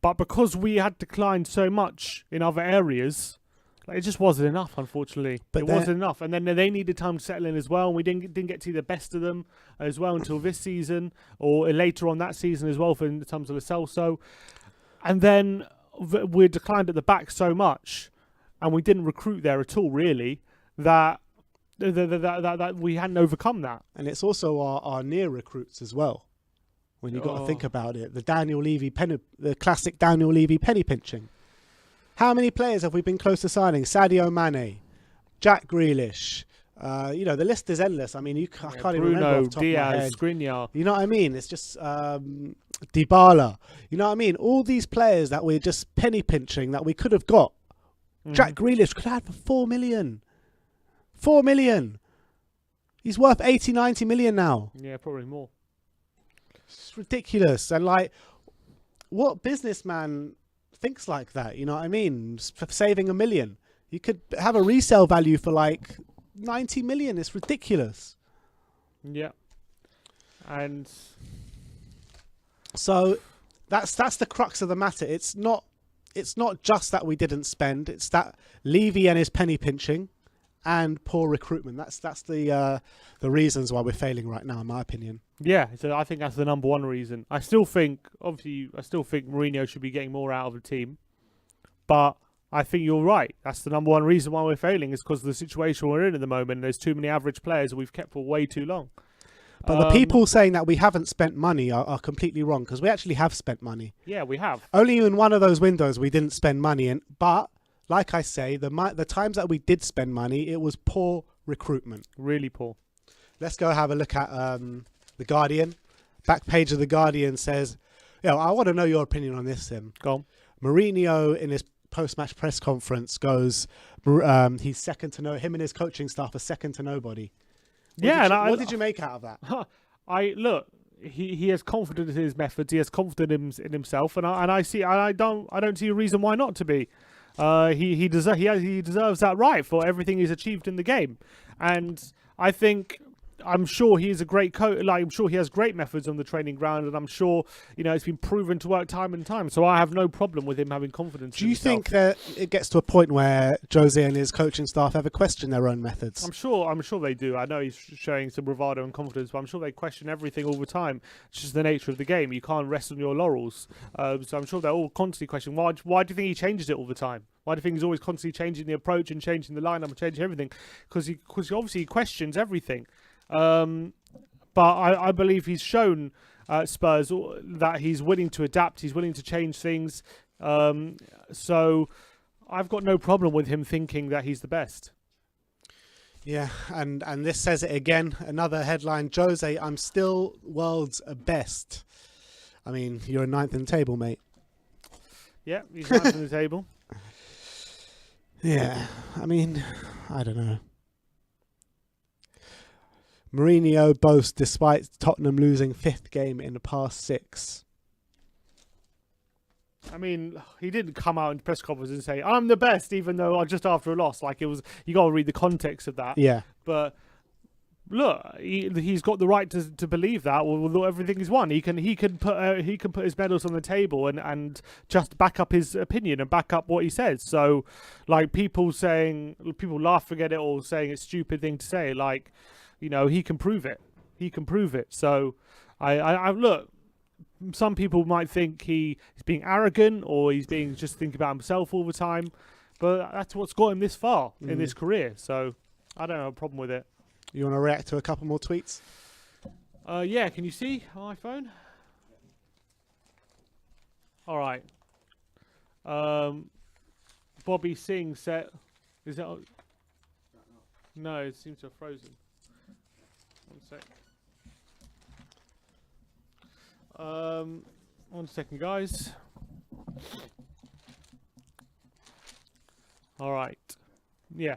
But because we had declined so much in other areas, it just wasn't enough, unfortunately. It wasn't enough. And then they needed time to settle in as well. And we didn't get to see the best of them as well until this season, or later on that season as well, in terms of Lo Celso. And then we declined at the back so much, and we didn't recruit there at all, really, that we hadn't overcome that. And it's also our near recruits as well. When you've got to think about it, the classic Daniel Levy penny pinching. How many players have we been close to signing? Sadio Mane, Jack Grealish. The list is endless. I mean, I can't even remember off the top of my head. Skriniar. You know what I mean? It's just Dybala. You know what I mean? All these players that we're just penny pinching that we could have got. Jack Grealish could have had for 4 million. 4 million. He's worth 80, 90 million now. Yeah, probably more. It's ridiculous. And what businessman thinks like that? You know what I mean? For saving $1 million. You could have a resale value for 90 million. It's ridiculous. Yeah. And so that's the crux of the matter. It's not just that we didn't spend. It's that Levy and his penny pinching and poor recruitment. That's the reasons why we're failing right now, in my opinion. Yeah, so I think that's the number one reason. I still think Mourinho should be getting more out of the team, but I think you're right. That's the number one reason why we're failing, is because of the situation we're in at the moment. There's too many average players that we've kept for way too long. But the people saying that we haven't spent money are completely wrong, because we actually have spent money. Yeah, we have. Only in one of those windows we didn't spend money in. But like I say, the times that we did spend money, it was poor recruitment. Really poor. Let's go have a look at The Guardian. Back page of The Guardian says, I want to know your opinion on this, Sim. Go on. Mourinho, in his post-match press conference, goes, he's second to no. Him and his coaching staff are second to nobody. What did you make out of that? He has confidence in his methods. He has confidence in himself, and I don't see a reason why not to be. He deserves that right for everything he's achieved in the game, and I'm sure he is a great coach. I'm sure he has great methods on the training ground, and I'm sure it's been proven to work time and time. So I have no problem with him having confidence. Do you think that it gets to a point where Jose and his coaching staff ever question their own methods? I'm sure they do. I know he's showing some bravado and confidence, but I'm sure they question everything all the time. It's just the nature of the game. You can't rest on your laurels. So I'm sure they're all constantly questioning why do you think he changes it all the time? Why do you think he's always constantly changing the approach and changing the lineup and changing everything? Because he obviously questions everything. But I believe he's shown Spurs that he's willing to adapt. He's willing to change things. So I've got no problem with him thinking that he's the best. Yeah, and this says it again. Another headline: Jose, I'm still world's best. I mean, you're 9th in the table, mate. Yeah, he's 9th in the table. Yeah, I mean, I don't know. Mourinho boasts despite Tottenham losing 5th game in the past 6. I mean, he didn't come out in press conference and say, I'm the best, even though just after a loss. You got to read the context of that. Yeah. But look, he's got the right to believe that. Well, everything is won. He can put his medals on the table and just back up his opinion and back up what he says. So, like people laughing at it or saying it's a stupid thing to say. Like, you know, he can prove it. He can prove it. So, I look. Some people might think he's being arrogant or he's being just thinking about himself all the time, but that's what's got him this far in his career. So, I don't have a problem with it. You want to react to a couple more tweets? Yeah, can you see on iPhone? All right. Bobby Singh said, is that... No, it seems to have frozen. One sec. One second, guys. All right. Yeah.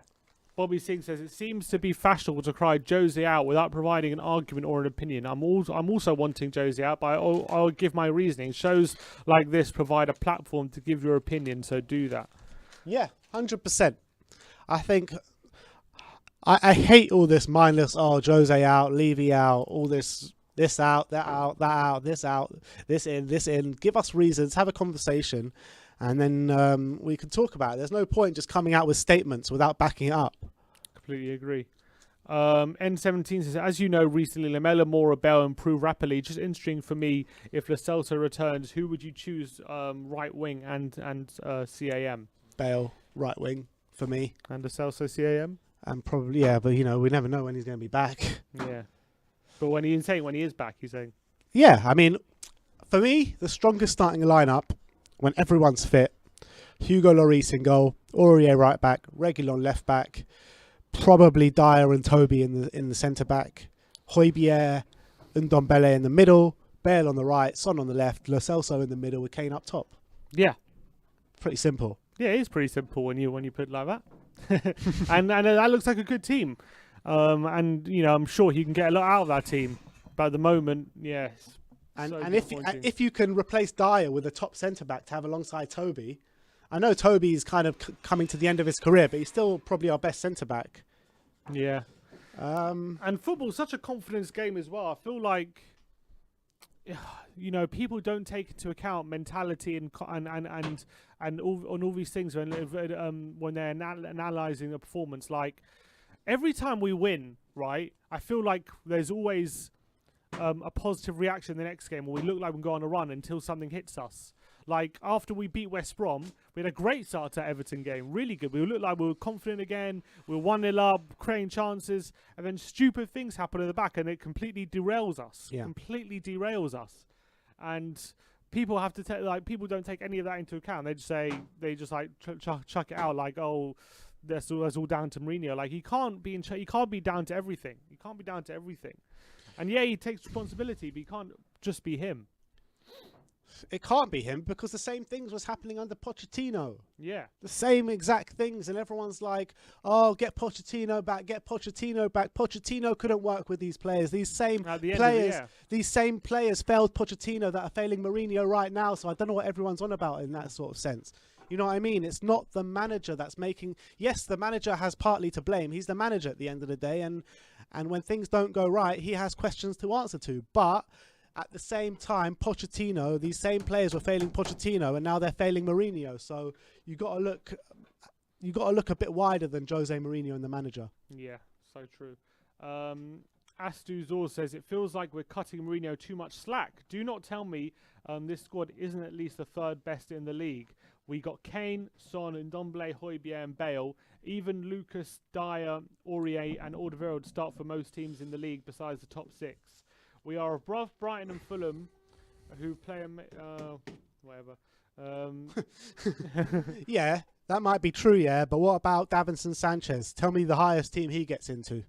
Bobby Singh says, it seems to be fashionable to cry Jose out without providing an argument or an opinion. I'm also wanting Jose out, but I'll give my reasoning. Shows like this provide a platform to give your opinion, so do that. Yeah, 100%. I think I hate all this mindless, Jose out, Levy out, all this out, that out, that out, this out, this in. Give us reasons, have a conversation, and then we can talk about it. There's no point just coming out with statements without backing it up. Completely agree. N17 says, as you know, recently Lamella, Moura, Bale improved rapidly. Just interesting for me, if Lo Celso returns, who would you choose right wing and CAM? Bale, right wing, for me. And Lo Celso CAM? And probably, yeah, but, you know, we never know when he's going to be back. Yeah. But when he is back, he's saying? Yeah, I mean, for me, the strongest starting lineup, when everyone's fit, Hugo Lloris in goal, Aurier right back, Reguilon left back, probably Dyer and Toby in the centre back, Højbjerg and Ndombele in the middle, Bale on the right, Son on the left, Lo Celso in the middle with Kane up top. Yeah. Pretty simple. Yeah, it is pretty simple when you put it like that. and that looks like a good team. And you know, I'm sure he can get a lot out of that team. But at the moment, yes. And if you can replace Dyer with a top centre back to have alongside Toby, I know Toby's kind of coming to the end of his career, but he's still probably our best centre back. Yeah. And football's such a confidence game as well. I feel like, you know, people don't take into account mentality and all these things when they're analysing a performance. Like every time we win, right? I feel like there's always a positive reaction the next game, where we look like we can go on a run until something hits us. Like after we beat West Brom, we had a great start to Everton game, really good. We looked like we were confident again. We were 1-0 up, creating chances, and then stupid things happen at the back, and it completely derails us. Yeah. Completely derails us, and people have to take people don't take any of that into account. They just chuck it out like, oh, that's all down to Mourinho. Like he can't be down to everything. He can't be down to everything. And yeah, he takes responsibility, but he can't just be him. It can't be him because the same things was happening under Pochettino. Yeah. The same exact things. And everyone's like, oh, get Pochettino back, get Pochettino back. Pochettino couldn't work with these players. These same players failed Pochettino that are failing Mourinho right now. So I don't know what everyone's on about in that sort of sense. You know what I mean? It's not the manager that's making... Yes, the manager has partly to blame. He's the manager at the end of the day. And when things don't go right, he has questions to answer to. But... at the same time, Pochettino, these same players were failing Pochettino, and now they're failing Mourinho. So you got to look a bit wider than Jose Mourinho and the manager. Yeah, so true. Astu Zor says, it feels like we're cutting Mourinho too much slack. Do not tell me this squad isn't at least the third best in the league. We got Kane, Son, Ndombele, Højbjerg and Bale. Even Lucas, Dyer, Aurier and Alderweireld start for most teams in the league besides the top six. We are above Brighton and Fulham, who play whatever. Yeah, that might be true, yeah. But what about Davinson Sanchez? Tell me the highest team he gets into.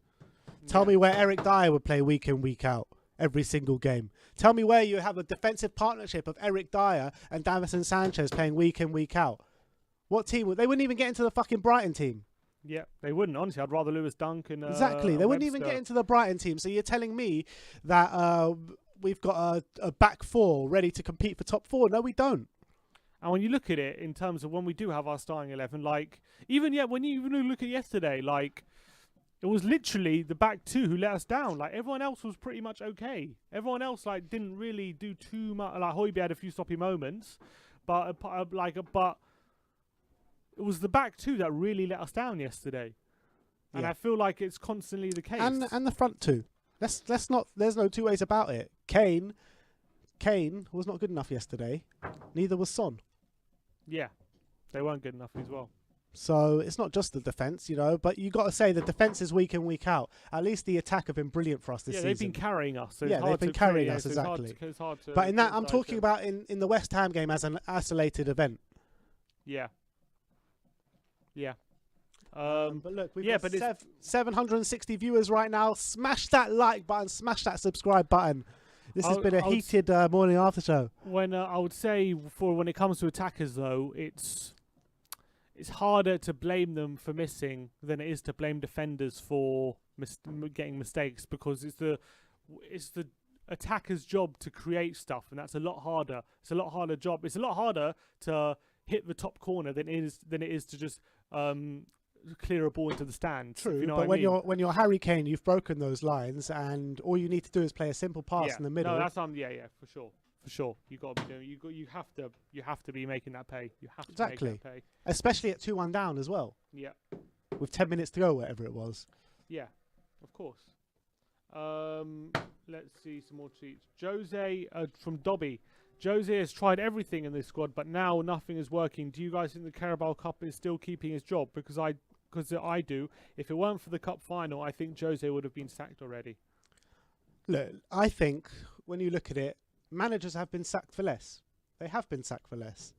Tell me where Eric Dyer would play week in, week out, every single game. Tell me where you have a defensive partnership of Eric Dyer and Davinson Sanchez playing week in, week out. What team would they wouldn't even get into the fucking Brighton team? Yeah, they wouldn't. Honestly, I'd rather Lewis Dunk and exactly. They wouldn't even get into the Brighton team. So you're telling me that we've got a back four ready to compete for top four? No, we don't. And when you look at it in terms of when we do have our starting 11, like when you look at yesterday, like It was literally the back two who let us down. Like, everyone else was pretty much okay. Everyone else like didn't really do too much. Like, Højbjerg had a few sloppy moments, but but it was the back two that really let us down yesterday. And Yeah. I feel like it's constantly the case. And the front two. Let's not. There's no two ways about it. Kane was not good enough yesterday. Neither was Son. Yeah, they weren't good enough as well. So it's not just the defence, but you got to say the defence is week in, week out. At least the attack have been brilliant for us this season. They've been carrying us. So yeah, they've been carrying us, exactly. It's hard to but in that, I'm talking about in the West Ham game as an isolated event. Yeah. Yeah. But look, we've got 760 viewers right now. Smash that like button, smash that subscribe button. This has been a heated morning after show. When I would say when it comes to attackers, though, it's harder to blame them for missing than it is to blame defenders for getting mistakes, because it's the attacker's job to create stuff, and that's a lot harder. It's a lot harder job. It's a lot harder to hit the top corner than it is to just clear a ball into the stand. True, you know but what I mean? when you're Harry Kane, you've broken those lines, and all you need to do is play a simple pass in the middle. No, that's for sure. You got to be doing. You have to be making that pay. You have to exactly make that pay, especially at 2-1 down as well. Yeah, with 10 minutes to go, whatever it was. Yeah, of course. Let's see some more tweets. Jose from Dobby. Jose has tried everything in this squad, but now nothing is working. Do you guys think the Carabao Cup is still keeping his job? Because I do. If it weren't for the cup final, I think Jose would have been sacked already. Look, I think when you look at it, managers have been sacked for less. They have been sacked for less.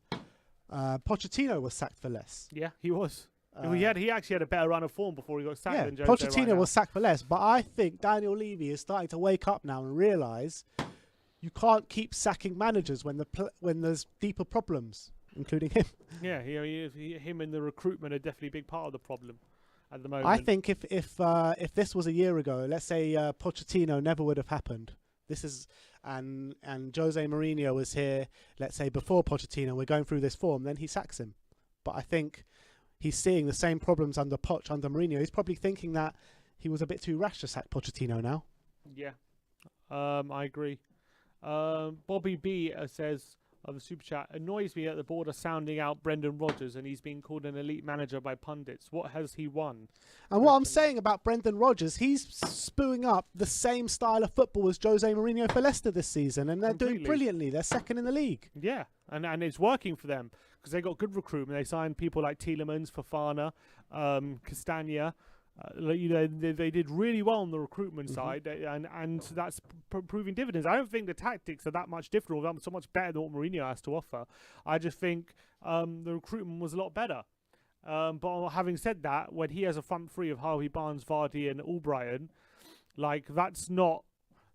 Pochettino was sacked for less. Yeah, he was. He actually had a better run of form before he got sacked than Jose. Pochettino was sacked for less, but I think Daniel Levy is starting to wake up now and realise you can't keep sacking managers when there's deeper problems, including him. Yeah, him and the recruitment are definitely a big part of the problem at the moment. I think if this was a year ago, let's say Pochettino never would have happened. And Jose Mourinho was here, let's say before Pochettino, we're going through this form, then he sacks him. But I think he's seeing the same problems under Mourinho. He's probably thinking that he was a bit too rash to sack Pochettino now. Yeah, I agree. Bobby B says of the super chat, annoys me that the board are sounding out Brendan Rodgers and he's being called an elite manager by pundits. What has he won? And what I'm saying about Brendan Rodgers, he's spewing up the same style of football as Jose Mourinho for Leicester this season, and they're doing brilliantly. They're second in the league. Yeah, and it's working for them because they got good recruitment. They signed people like Tielemans, Fofana, Castagna. They did really well on the recruitment side, and that's proving dividends. I don't think the tactics are that much different or so much better than what Mourinho has to offer. I just think the recruitment was a lot better. But having said that, when he has a front three of Harvey Barnes, Vardy, and Albrighton, like that's not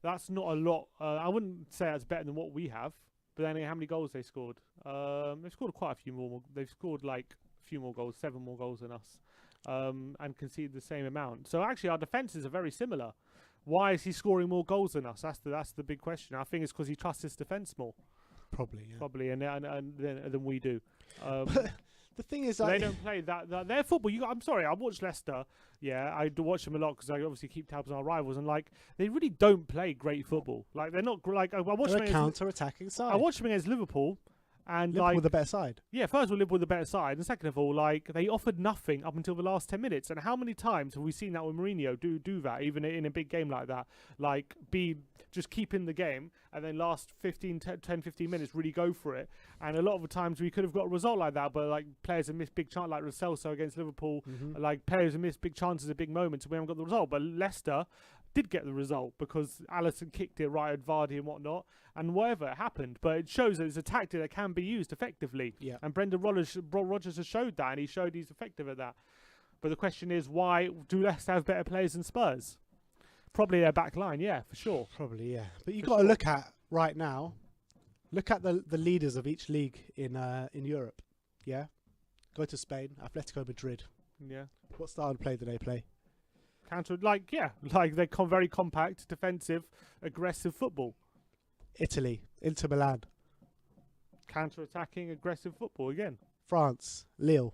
a lot. I wouldn't say that's better than what we have. But then how many goals they scored? They've scored quite a few more. They've scored like a few more goals, 7 more goals than us. And concede the same amount. So actually our defences are very similar. Why is he scoring more goals than us? That's the big question. I think it's because he trusts his defence more. Probably, and than we do. The thing is, they don't play that their football. I'm sorry, I watch Leicester. Yeah, I do watch them a lot because I obviously keep tabs on our rivals, and like they really don't play great football. Like they're not like I watch them a counter-attacking side. I watch them against Liverpool. And Liverpool with the better side. Yeah, first of all, Liverpool with the better side, and second of all, like they offered nothing up until the last 10 minutes. And how many times have we seen that with Mourinho do that, even in a big game like that? Like just keep in the game, and then last 10, 15 minutes really go for it. And a lot of the times we could have got a result like that, but like players have missed big chances, like Roselso against Liverpool. Like players have missed big chances at big moments, and we haven't got the result. But Leicester did get the result because Alisson kicked it right at Vardy and whatnot, and whatever happened. But it shows that it's a tactic that can be used effectively. Yeah. And Brendan Rodgers has showed that, and he showed he's effective at that. But the question is, why do Leicester have better players than Spurs? Probably their back line, yeah, for sure. Probably, yeah. But you've got to look at right now. Look at the leaders of each league in Europe. Yeah. Go to Spain, Atletico Madrid. Yeah. What style of play do they play? Like they're very compact, defensive, aggressive football. Italy, Inter Milan. Counter-attacking, aggressive football again. France, Lille.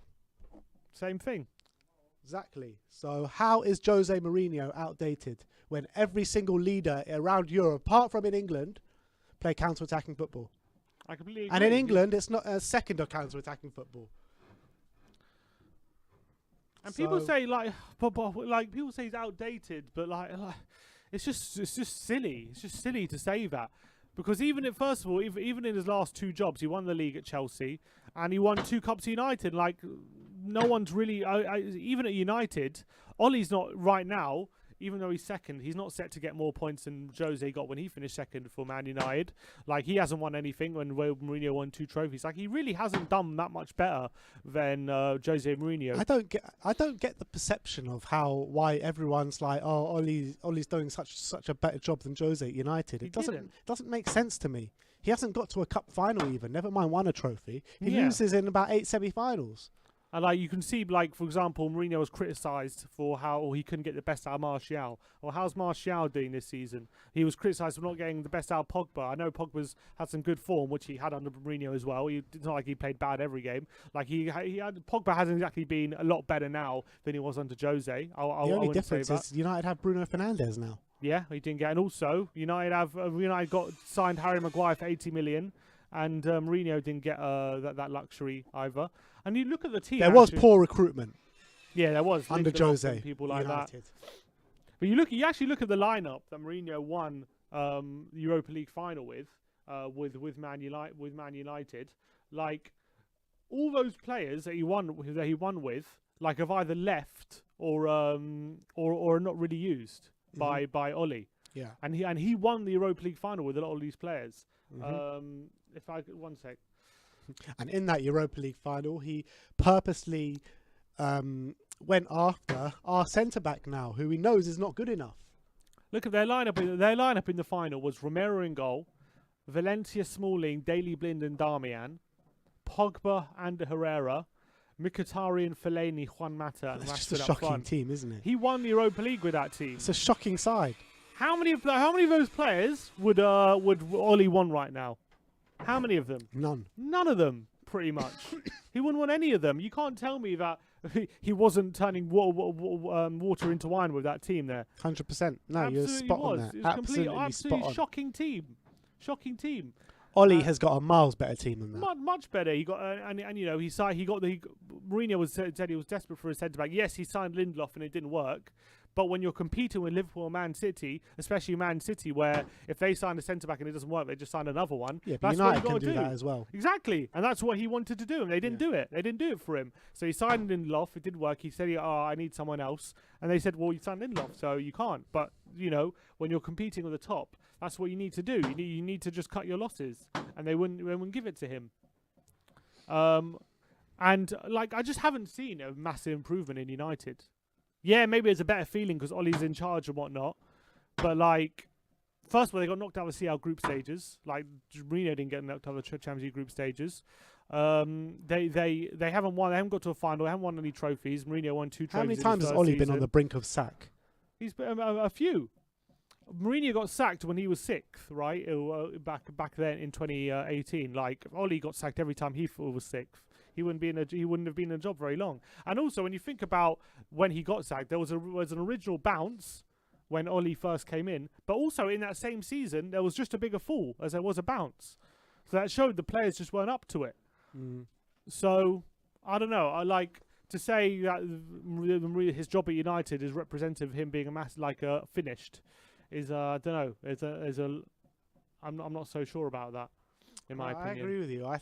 Same thing. Exactly. So how is Jose Mourinho outdated when every single leader around Europe, apart from in England, play counter-attacking football? I completely agree. And in England, it's not a second of counter-attacking football. And people say like people say he's outdated, but like it's just silly. It's just silly to say that, because first of all, even in his last 2 jobs, he won the league at Chelsea and he won 2 cups at United. Like no one's really even at United. Ollie's not right now. Even though he's second, he's not set to get more points than Jose got when he finished second for Man United. Like, he hasn't won anything when Mourinho won 2 trophies. Like, he really hasn't done that much better than Jose Mourinho. I don't get the perception of why everyone's like, oh, Ollie's doing such a better job than Jose at United. It doesn't make sense to me. He hasn't got to a cup final even. Never mind won a trophy. He loses in about 8 semi-finals. And like you can see, like for example, Mourinho was criticised for how he couldn't get the best out of Martial. Or how's Martial doing this season? He was criticised for not getting the best out of Pogba. I know Pogba's had some good form, which he had under Mourinho as well. It's not like he played bad every game. Like Pogba hasn't exactly been a lot better now than he was under Jose. The only difference is United have Bruno Fernandes now. Yeah, he didn't get, and also United got signed Harry Maguire for 80 million. And Mourinho didn't get that luxury either. And you look at the team. There was poor recruitment. Yeah, there was under Jose. People like United. that. But you actually look at the lineup that Mourinho won the Europa League final with Man United. Like all those players that he won with, like have either left or are not really used by Ollie. Yeah. And he won the Europa League final with a lot of these players. One sec. And in that Europa League final, he purposely went after our centre back now, who he knows is not good enough. Look at their lineup. Their lineup in the final was Romero in goal, Valencia, Smalling, Daley Blind, and Darmian, Pogba and Herrera, Mkhitaryan, Fellaini, Juan Mata, and That's Rashford just a up shocking front. team, isn't it? He won the Europa League with that team. It's a shocking side. How many of those players would Ollie want right now? How many of them? None. None of them, pretty much. He wouldn't want any of them. You can't tell me that he wasn't turning water into wine with that team there. 100%. No, Absolutely you're spot on was. there. It was Absolutely spot on. shocking team. Shocking team. Ollie has got a miles better team than that. Much better. He got and you know Mourinho said he was desperate for a centre back. Yes, he signed Lindelof and it didn't work. But when you're competing with Liverpool and Man City, especially Man City, where if they sign a centre-back and it doesn't work, they just sign another one. Yeah, but that's United what you can do that as well. Exactly. And that's what he wanted to do, and they didn't do it. They didn't do it for him. So he signed Lindelof. It didn't work. He said, I need someone else. And they said, well, you signed Lindelof, so you can't. But, you know, when you're competing with the top, that's what you need to do. You need to just cut your losses. And they wouldn't give it to him. And, like, I just haven't seen a massive improvement in United. Yeah, maybe it's a better feeling because Ollie's in charge and whatnot. But, like, first of all, they got knocked out of the CL group stages. Like, Mourinho didn't get knocked out of the Champions League group stages. They haven't won. They haven't got to a final. They haven't won any trophies. Mourinho won 2 trophies. How many times has Ollie been on the brink of sack? He's been a few. Mourinho got sacked when he was 6th, right? Back then in 2018. Like, Ollie got sacked every time he was 6th. He wouldn't have been in a job very long. And also, when you think about when he got sacked, there was an original bounce when Ollie first came in. But also in that same season, there was just a bigger fall as there was a bounce. So that showed the players just weren't up to it. So I don't know. I like to say that his job at United is representative of him being finished. Is I don't know. I'm not so sure about that. In my opinion, I agree with you. I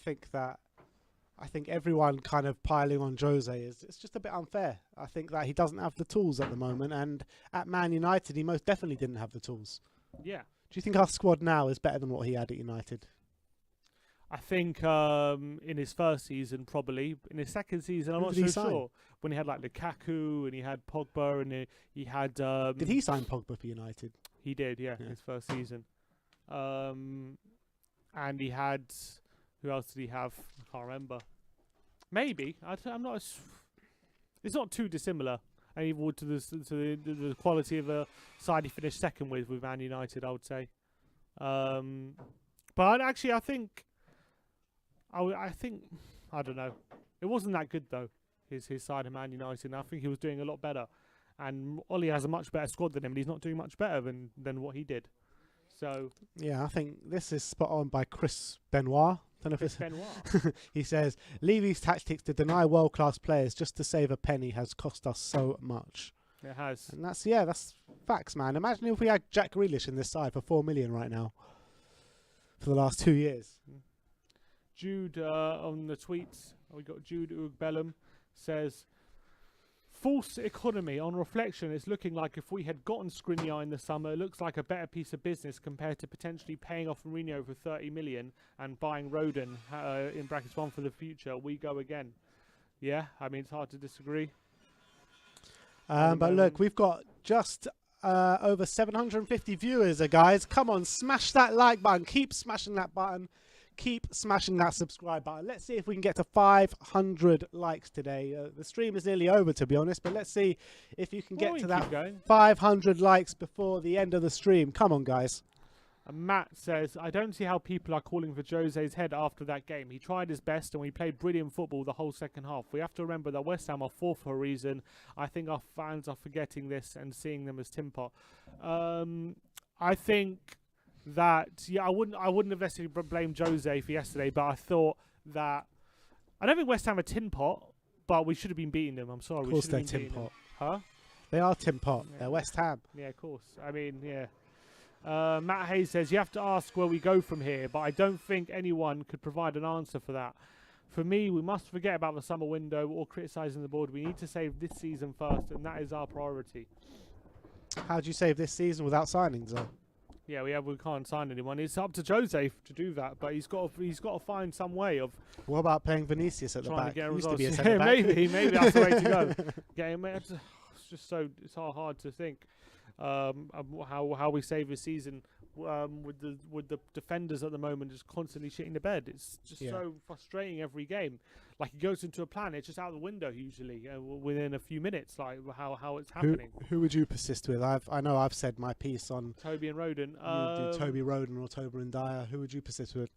think everyone kind of piling on Jose it's just a bit unfair. I think that he doesn't have the tools at the moment, and at Man United he most definitely didn't have the tools. Yeah. Do you think our squad now is better than what he had at United? I think in his first season probably. In his second season I'm not so sure. When he had like Lukaku and he had Pogba and he had did he sign Pogba for United? He did, yeah. His first season. And he had, who else did he have? I can't remember. Maybe I'm not. It's not too dissimilar. And even to the quality of a side he finished second with Man United, I would say. But actually, I think I don't know. It wasn't that good though. his side of Man United. And I think he was doing a lot better. And Ollie has a much better squad than him, and he's not doing much better than what he did. So yeah, I think this is spot on by Chris Benoit. Don't know if it's Benoit. He says Levy's tactics to deny world-class players just to save a penny has cost us so much. It has. And that's facts, man. Imagine if we had Jack Grealish in this side for 4 million right now for the last 2 years. Jude on the tweets, we got Jude Ugbellum says, false economy. On reflection, it's looking like if we had gotten Skriniar in the summer, it looks like a better piece of business compared to potentially paying off Mourinho for 30 million and buying Roden in brackets one for the future. We go again. Yeah, I mean, it's hard to disagree. But look, we've got just over 750 viewers, guys. Come on, smash that like button. Keep smashing that button. Keep smashing that subscribe button. Let's see if we can get to 500 likes today. The stream is nearly over, to be honest, but let's see if you can get to that 500 likes before the end of the stream. Come on, guys. And Matt says, I don't see how people are calling for Jose's head after that game. He tried his best and we played brilliant football the whole second half. We have to remember that West Ham are fourth for a reason. I think our fans are forgetting this and seeing them as tin pot. I think that, yeah, I wouldn't have necessarily blamed Jose for yesterday, but I thought that I don't think West Ham are tin pot, but we should have been beating them. I'm sorry. Of course they're tin pot. Huh? They are tin pot. Yeah. They're West Ham. Yeah, of course. I mean, yeah. Matt Hayes says, you have to ask where we go from here, but I don't think anyone could provide an answer for that. For me, we must forget about the summer window or criticising the board. We need to save this season first, and that is our priority. How do you save this season without signings, though? Yeah, we can't sign anyone. It's up to Jose to do that, but he's got to find some way of. What about playing Vinicius at the back? To get used to be a yeah, centre back. maybe that's the way to go. It's just it's hard to think how we save a season with the defenders at the moment just constantly shitting the bed. It's just so frustrating every game. Like he goes into a plan, it's just out the window usually within a few minutes. Like how it's happening. Who would you persist with? I know I've said my piece on Toby and Roden. You do Toby Roden or Tober and Dyer. Who would you persist with?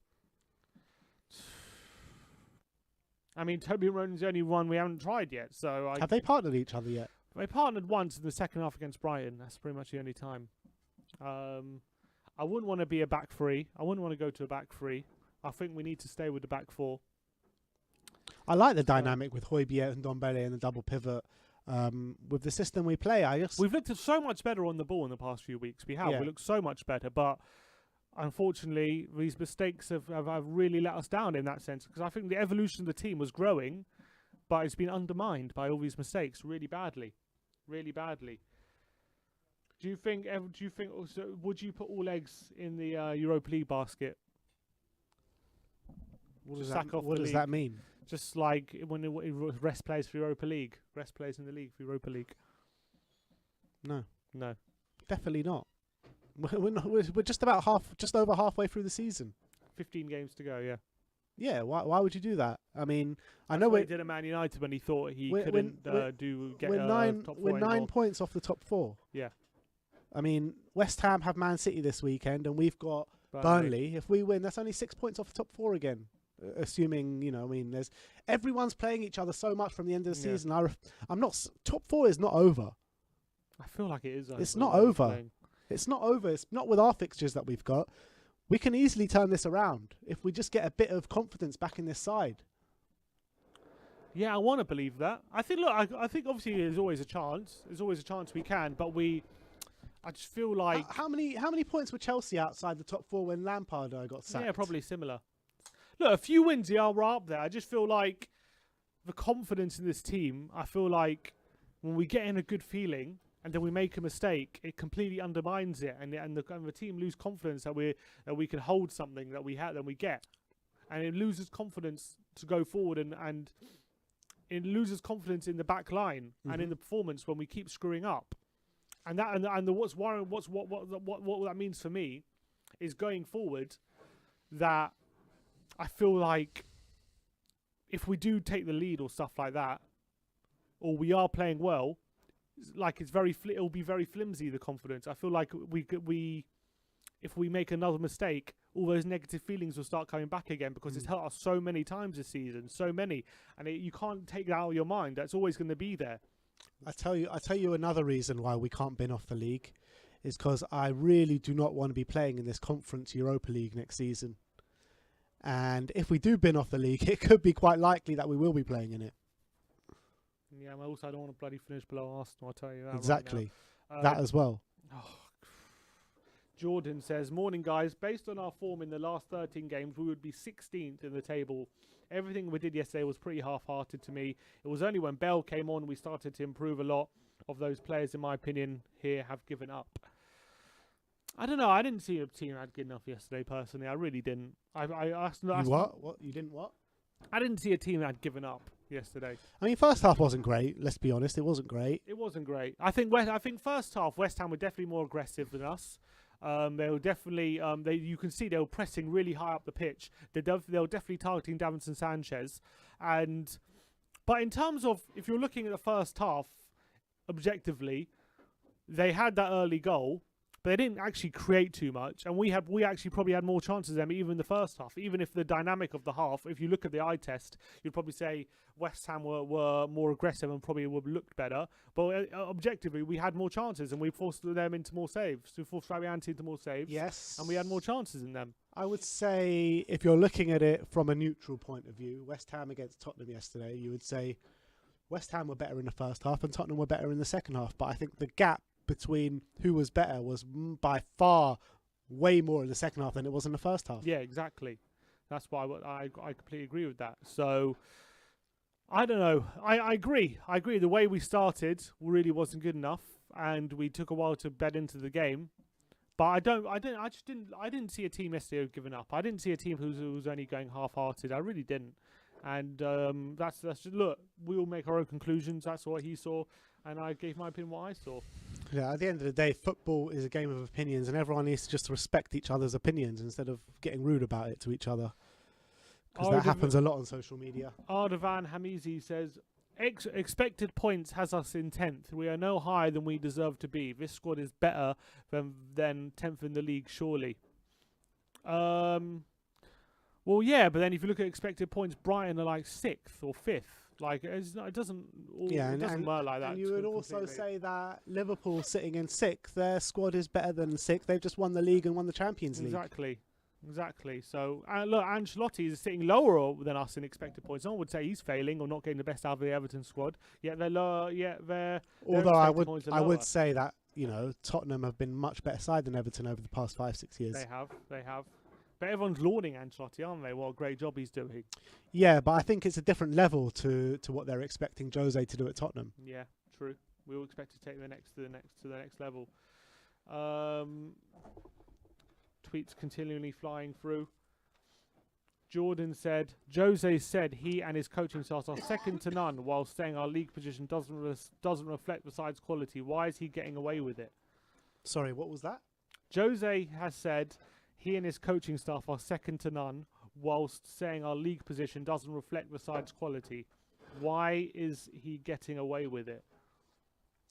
I mean, Toby and Roden's the only one we haven't tried yet. So have they partnered each other yet? They partnered once in the second half against Brighton. That's pretty much the only time. I wouldn't want to be a back three. I wouldn't want to go to a back three. I think we need to stay with the back four. I like the dynamic with Højbjerg and Ndombele and the double pivot. With the system we play, we've looked so much better on the ball in the past few weeks. We have. Yeah. We looked so much better, but unfortunately, these mistakes have really let us down in that sense. Because I think the evolution of the team was growing, but it's been undermined by all these mistakes really badly. Really badly. Do you think also, would you put all eggs in the Europa League basket? What does that mean? Just like when it rest players for Europa League, rest players in the league for Europa League. No, definitely not. We're just over halfway through the season. 15 games to go. Yeah. Yeah, why would you do that? I mean, I know what he did at Man United when he thought he couldn't get top 4 We're 9 points off the top 4. Yeah. I mean, West Ham have Man City this weekend, and we've got Burnley. If we win, that's only 6 points off the top 4 again. Assuming, everyone's playing each other so much from the end of the season. I'm not. Top 4 is not over. I feel like it is. It's not over. It's not over. It's not with our fixtures that we've got. We can easily turn this around if we just get a bit of confidence back in this side. Yeah, I want to believe that. I think. Look, I think obviously there's always a chance. There's always a chance we can, but I just feel like how many points were Chelsea outside the top 4 when Lampard got sacked? Yeah, probably similar. Look, a few wins are up there. I just feel like the confidence in this team. I feel like when we get in a good feeling and then we make a mistake, it completely undermines it, and the team lose confidence that we can hold something that we get, and it loses confidence to go forward, and it loses confidence in the back line and in the performance when we keep screwing up. And what's worrying, what that means for me is going forward that I feel like if we do take the lead or stuff like that, or we are playing well, like it'll be very flimsy, the confidence. I feel like if we make another mistake, all those negative feelings will start coming back again because it's hurt us so many times this season, so many, and you can't take that out of your mind. That's always going to be there. I tell you another reason why we can't bin off the league is because I really do not want to be playing in this Conference Europa League next season. And if we do bin off the league, it could be quite likely that we will be playing in it. Yeah, and also I don't want to bloody finish below Arsenal, I'll tell you that. Exactly. Right now. That as well. Jordan says, morning guys, based on our form in the last 13 games, we would be 16th in the table. Everything we did yesterday was pretty half-hearted to me. It was only when Bale came on we started to improve a lot. Of those players, in my opinion, here have given up. I don't know. I didn't see a team that had good enough yesterday, personally. I really didn't. What? You didn't what? I didn't see a team that had given up yesterday. I mean, first half wasn't great. Let's be honest, it wasn't great. It wasn't great. I think first half West Ham were definitely more aggressive than us. They were definitely. You can see they were pressing really high up the pitch. They were definitely targeting Davinson Sanchez. But in terms of if you're looking at the first half, objectively, they had that early goal, but they didn't actually create too much, and we actually probably had more chances than them even in the first half. Even if the dynamic of the half, if you look at the eye test, you'd probably say West Ham were more aggressive and probably would have looked better. But objectively, we had more chances, and we forced them into more saves. We forced Fabianski into more saves. Yes, and we had more chances than them. I would say if you're looking at it from a neutral point of view, West Ham against Tottenham yesterday, you would say West Ham were better in the first half and Tottenham were better in the second half. But I think the gap between who was better was by far way more in the second half than it was in the first half. Yeah, exactly. That's why I completely agree with that. So, I don't know. I agree. I agree. The way we started really wasn't good enough, and we took a while to bed into the game. But I didn't see a team yesterday who given up. I didn't see a team who was only going half-hearted. I really didn't. And that's just, look, we all make our own conclusions. That's what he saw, and I gave my opinion what I saw. Yeah, at the end of the day, football is a game of opinions, and everyone needs to just respect each other's opinions instead of getting rude about it to each other. Because that happens a lot on social media. Ardavan Hamizi says, expected points has us in 10th. We are no higher than we deserve to be. This squad is better than 10th in the league, surely. Well, yeah, but then if you look at expected points, Brighton are like 6th or 5th. Like it doesn't work like that. And you would also say that Liverpool sitting in 6th, their squad is better than 6th. They've just won the league and won the Champions League. Exactly. So look, Ancelotti is sitting lower than us in expected points. No one would say he's failing or not getting the best out of the Everton squad. Yet they're lower. Although I would say that Tottenham have been much better side than Everton over the past 5-6 years. They have. But everyone's lauding Ancelotti, aren't they? What a great job he's doing. Yeah, but I think it's a different level to what they're expecting Jose to do at Tottenham. Yeah, true. We all expect to take the next to the next level. Tweets continually flying through. Jordan said, Jose said he and his coaching staff are second to none while saying our league position doesn't reflect the side's quality. Why is he getting away with it? Sorry, what was that? Jose has said he and his coaching staff are second to none whilst saying our league position doesn't reflect the side's quality. Why is he getting away with it?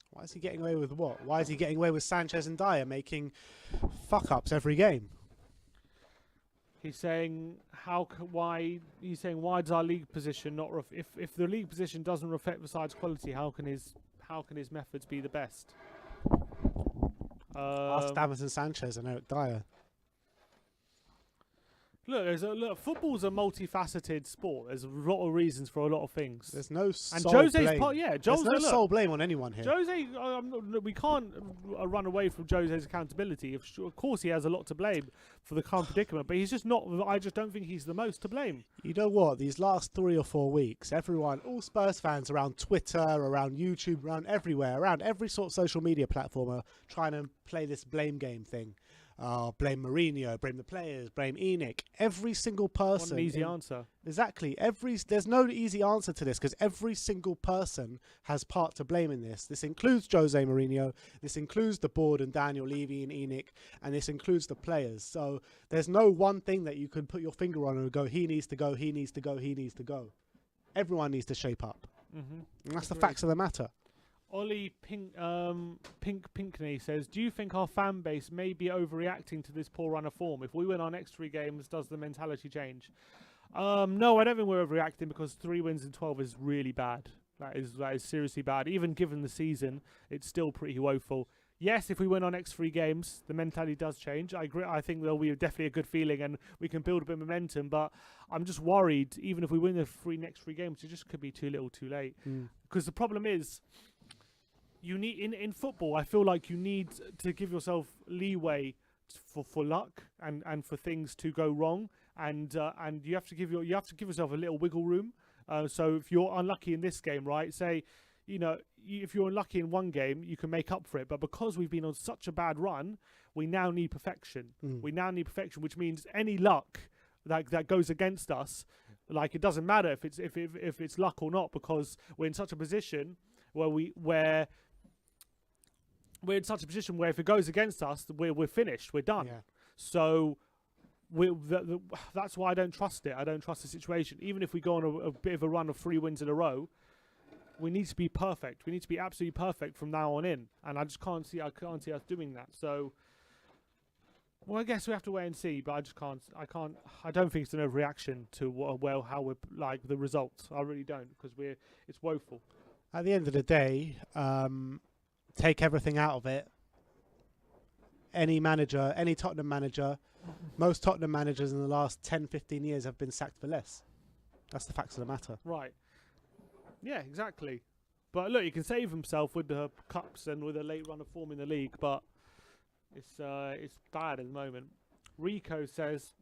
Why is he getting away with what? Why is he getting away with Sanchez and Dyer making fuck-ups every game? He's saying why does our league position not if the league position doesn't reflect the side's quality, how can his methods be the best? Ask Davinson Sanchez and Eric Dyer. Look, football's a multifaceted sport. There's a lot of reasons for a lot of things. There's no sole blame. There's no sole blame on anyone here. Jose, we can't run away from Jose's accountability. Of course, he has a lot to blame for the current predicament, but he's just not. I just don't think he's the most to blame. You know what? These last 3 or 4 weeks, everyone, all Spurs fans around Twitter, around YouTube, around everywhere, around every sort of social media platform are trying to play this blame game thing. Blame Mourinho, blame the players, blame ENIC. Every single person. One easy answer. Exactly. There's no easy answer to this because every single person has part to blame in this. This includes Jose Mourinho. This includes the board and Daniel Levy and ENIC. And this includes the players. So there's no one thing that you can put your finger on and go, he needs to go, he needs to go, he needs to go. Everyone needs to shape up. Mm-hmm. And that's the facts of the matter. Ollie Pinkney says, do you think our fan base may be overreacting to this poor run of form? If we win our next 3 games, does the mentality change? No, I don't think we're overreacting, because 3 wins in 12 is really bad. That is seriously bad. Even given the season, it's still pretty woeful. Yes, if we win our next 3 games, the mentality does change. I agree. I think there'll be definitely a good feeling and we can build a bit of momentum. But I'm just worried, even if we win the next 3 games, it just could be too little too late. Because the problem is, you need in football, I feel like you need to give yourself leeway for luck and for things to go wrong, and you have to give yourself a little wiggle room. So if you're unlucky in this game, right, say, if you're unlucky in one game, you can make up for it. But because we've been on such a bad run, we now need perfection. We now need perfection, which means any luck that goes against us, like, it doesn't matter if it's luck or not, because we're in such a position where if it goes against us, we're finished, we're done. Yeah. So that's why I don't trust it. I don't trust the situation. Even if we go on a bit of a run of 3 wins in a row, we need to be perfect. We need to be absolutely perfect from now on in, and I just can't see us doing that. So, well, I guess we have to wait and see. But I just can't. I don't think it's an overreaction to how we're like the results. I really don't, because it's woeful. At the end of the day, take everything out of it. Any Tottenham manager, most Tottenham managers in the last 10, 15 years have been sacked for less. That's the facts of the matter. Right. Yeah, exactly. But look, he can save himself with the cups and with a late run of form in the league, but it's bad at the moment. Rico says,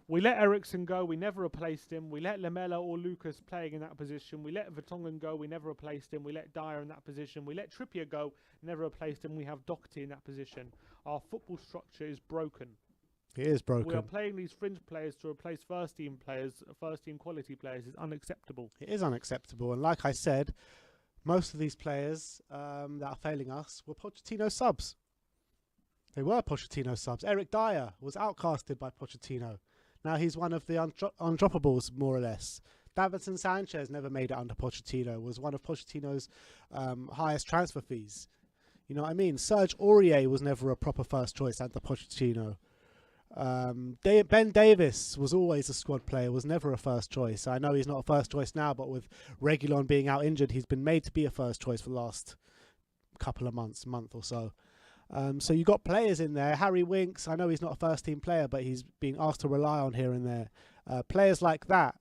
we let Eriksen go, we never replaced him. We let Lamela or Lucas playing in that position. We let Vertonghen go, we never replaced him. We let Dyer in that position. We let Trippier go, never replaced him. We have Doherty in that position. Our football structure is broken. It is broken. We are playing these fringe players to replace first-team players, first-team quality players. Is unacceptable. It is unacceptable. And like I said, most of these players that are failing us were Pochettino subs. They were Pochettino subs. Eric Dyer was outcasted by Pochettino. Now he's one of the undroppables, more or less. Davinson Sanchez never made it under Pochettino, was one of Pochettino's highest transfer fees. You know what I mean? Serge Aurier was never a proper first choice under Pochettino. Ben Davis was always a squad player, was never a first choice. I know he's not a first choice now, but with Reguilon being out injured, he's been made to be a first choice for the last couple of month or so. So you got players in there. Harry Winks, I know he's not a first team player, but he's being asked to rely on here and there. Players like that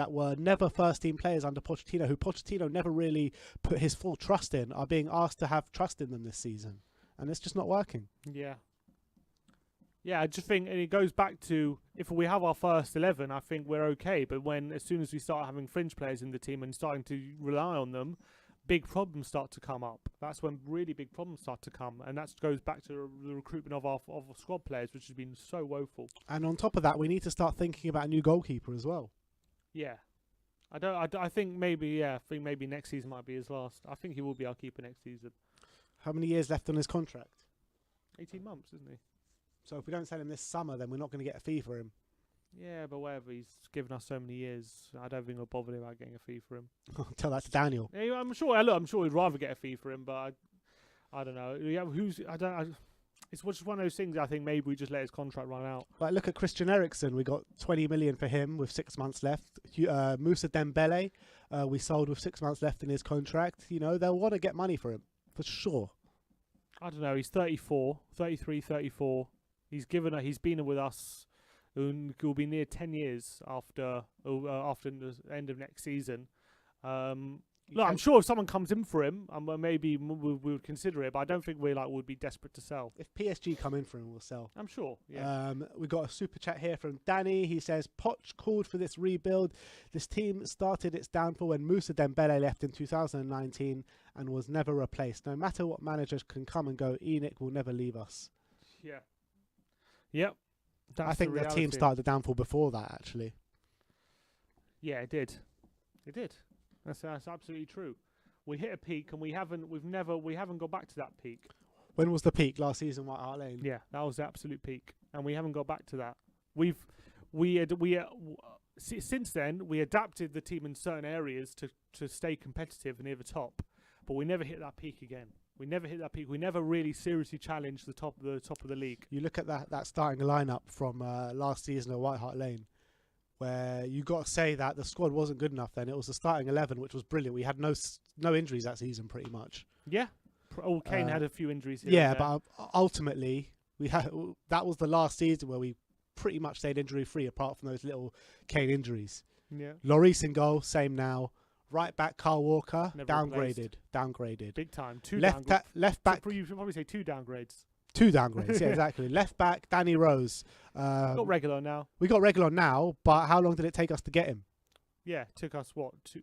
were never first team players under Pochettino, who Pochettino never really put his full trust in, are being asked to have trust in them this season. And it's just not working. Yeah. Yeah, I just think, and it goes back to, if we have our first 11, I think we're okay. But as soon as we start having fringe players in the team and starting to rely on them, big problems start to come up. That's when really big problems start to come. And that goes back to the recruitment of our squad players, which has been so woeful. And on top of that, we need to start thinking about a new goalkeeper as well. Yeah. I think maybe next season might be his last. I think he will be our keeper next season. How many years left on his contract? 18 months, isn't he? So if we don't sell him this summer, then we're not going to get a fee for him. Yeah, but whatever. He's given us so many years. I don't think we're bothered about getting a fee for him. Tell that to Daniel. Yeah, I'm sure we'd rather get a fee for him, but I don't know. Yeah, it's just one of those things. I think maybe we just let his contract run out. Like, look at Christian Eriksen. We got 20 million for him with 6 months left. Moussa Dembele, we sold with 6 months left in his contract. You know, they'll want to get money for him for sure. I don't know. He's 33, 34. He's been with us. Will be near 10 years after the end of next season. Look, I'm sure if someone comes in for him, maybe we would consider it. But I don't think would be desperate to sell. If PSG come in for him, we'll sell. I'm sure. Yeah. We got a super chat here from Danny. He says Poch called for this rebuild. This team started its downfall when Moussa Dembele left in 2019 and was never replaced. No matter what managers can come and go, ENIC will never leave us. Yeah. Yep. I think the team started the downfall before that, actually. Yeah, it did. It did. That's absolutely true. We hit a peak, and we haven't got back to that peak. When was the peak? Last season, White Hart Lane. Yeah, that was the absolute peak, and we haven't got back to that. Since then we adapted the team in certain areas to stay competitive near the top, but we never hit that peak again. We never hit that peak. We never really seriously challenged the top of the league. You look at that starting lineup from last season at White Hart Lane, where you got to say that the squad wasn't good enough then. It was the starting 11, which was brilliant. We had no injuries that season, pretty much. Yeah. Kane had a few injuries here. Yeah, but ultimately, that was the last season where we pretty much stayed injury-free, apart from those little Kane injuries. Yeah. Lloris in goal, same now. Right back, Kyle Walker, Never downgraded. Big time. Left back, You should probably say 2 downgrades. 2 downgrades, yeah, exactly. Left back, Danny Rose. Got Regular now. We got Regular now, but how long did it take us to get him? Yeah, took us,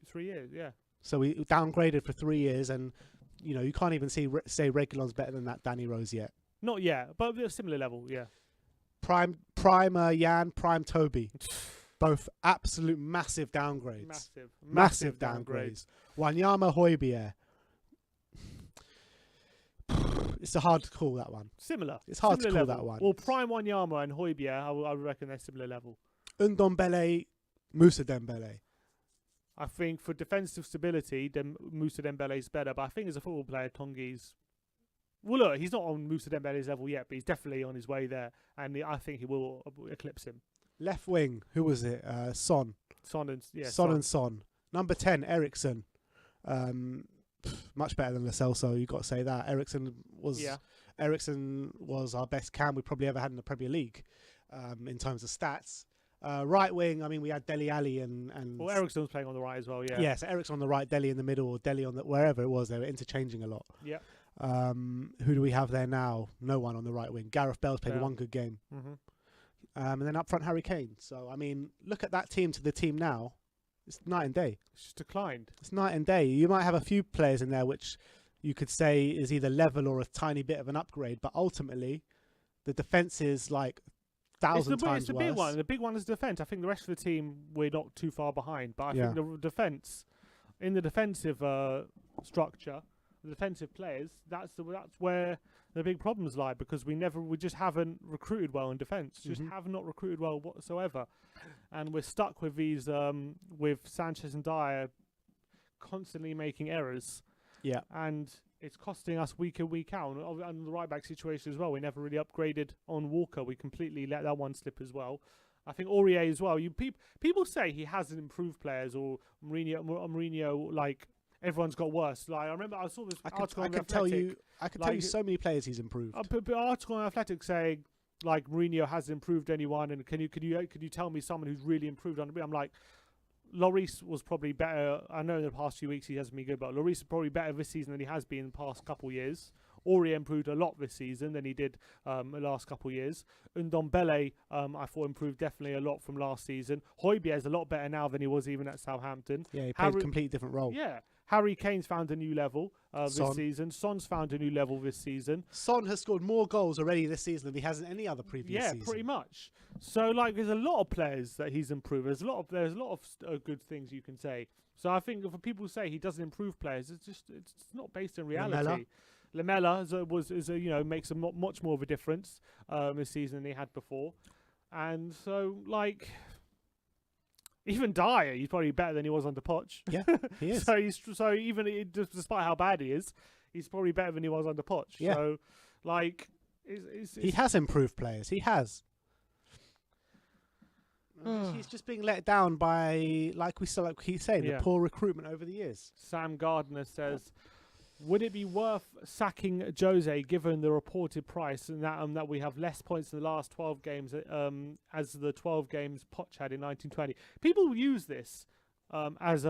3 years, yeah. So we downgraded for 3 years, and, you can't even say Regular's better than that Danny Rose yet. Not yet, but a similar level, yeah. Prime Jan, prime Toby. Both absolute massive downgrades. Massive downgrades. Wanyama Højbjerg. It's hard to call that one. Similar. It's hard to call level. that one. Well, prime Wanyama and Højbjerg, I reckon they're similar level. Ndombele, Moussa Dembele. I think for defensive stability, Moussa Dembele's better. But I think as a football player, Tongi's... Well, look, he's not on Moussa Dembele's level yet, but he's definitely on his way there. And I think he will eclipse him. Left wing, who was it? Son. Son. Number 10, Ericsson. Much better than Lo Celso, you've got to say that. Ericsson was our best cam we probably ever had in the Premier League in terms of stats. Right wing, I mean, we had Dele Alli and... Well, Ericsson was playing on the right as well, yeah. Yeah, so Ericsson on the right, Dele in the middle, or Dele on wherever it was, they were interchanging a lot. Yeah. Who do we have there now? No one on the right wing. Gareth Bale's played one good game. Mm-hmm. And then up front, Harry Kane. So, I mean, look at that team to the team now. It's night and day. It's just declined. It's night and day. You might have a few players in there which you could say is either level or a tiny bit of an upgrade, but ultimately, the defence is like 1,000 times worse. It's the big one. The big one is defence. I think the rest of the team, we're not too far behind. But I think the defence, in the defensive structure, the defensive players, that's where the big problems lie, because we just haven't recruited well in defence. Just have not recruited well whatsoever, and we're stuck with these with Sanchez and Dyer constantly making errors. Yeah, and it's costing us week in, week out. And the right back situation as well. We never really upgraded on Walker. We completely let that one slip as well. I think Aurier as well. People say he hasn't improved players, or Mourinho like. Everyone's got worse. Like I remember, I saw this article on Athletic. I could tell you so many players he's improved. But article on Athletic saying like Mourinho hasn't improved anyone, and could you tell me someone who's really improved on? I'm like, Lloris was probably better. I know in the past few weeks he hasn't been good, but Lloris is probably better this season than he has been in the past couple of years. Aurier improved a lot this season than he did the last couple of years. Ndombele, I thought improved definitely a lot from last season. Højbjerg is a lot better now than he was even at Southampton. Yeah, he played a completely different role. Yeah. Harry Kane's found a new level this season. Son's found a new level this season. Son has scored more goals already this season than he has in any other previous season. Yeah, pretty much. So, like, there's a lot of players that he's improved. There's a lot of good things you can say. So I think if people say he doesn't improve players, it's not based in reality. Lamela makes much more of a difference this season than he had before, and so like. Even Dyer, he's probably better than he was under Poch. Yeah, he is. so even despite how bad he is, he's probably better than he was under Poch. Yeah. So, like, he has improved players. He has. He's just being let down by, like he's saying, the poor recruitment over the years. Sam Gardner says, would it be worth sacking Jose given the reported price and that we have less points in the last 12 games as the 12 games Poch had in 1920? People use this as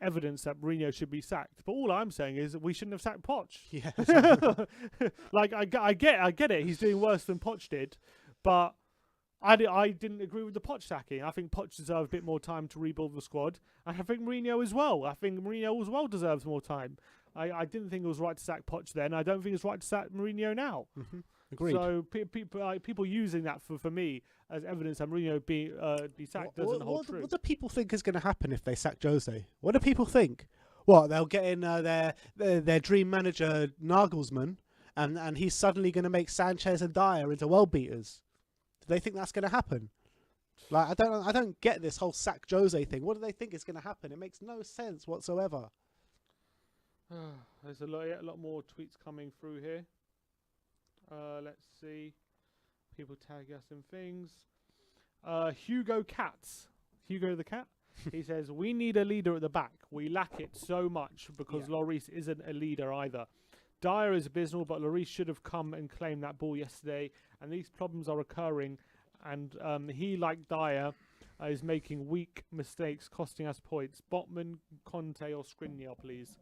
evidence that Mourinho should be sacked. But all I'm saying is that we shouldn't have sacked Poch. Yeah. Like I get it. He's doing worse than Poch did, but I didn't agree with the Poch sacking. I think Poch deserved a bit more time to rebuild the squad, and I think Mourinho as well. I think Mourinho as well deserves more time. I didn't think it was right to sack Poch then. I don't think it's right to sack Mourinho now. Mm-hmm. Agreed. So people using that for me as evidence that Mourinho be sacked doesn't hold true. What do people think is going to happen if they sack Jose? What do people think? What, they'll get in their dream manager Nagelsmann, and he's suddenly going to make Sanchez and Dyer into world beaters? Do they think that's going to happen? Like I don't get this whole sack Jose thing. What do they think is going to happen? It makes no sense whatsoever. There's a lot more tweets coming through here. Let's see. People tag us in things. Hugo the Cat. He says, we need a leader at the back. We lack it so much because Lloris isn't a leader either. Dyer is abysmal, but Lloris should have come and claimed that ball yesterday. And these problems are occurring. And he, like Dyer, is making weak mistakes, costing us points. Botman, Conte, or Skriniar, please.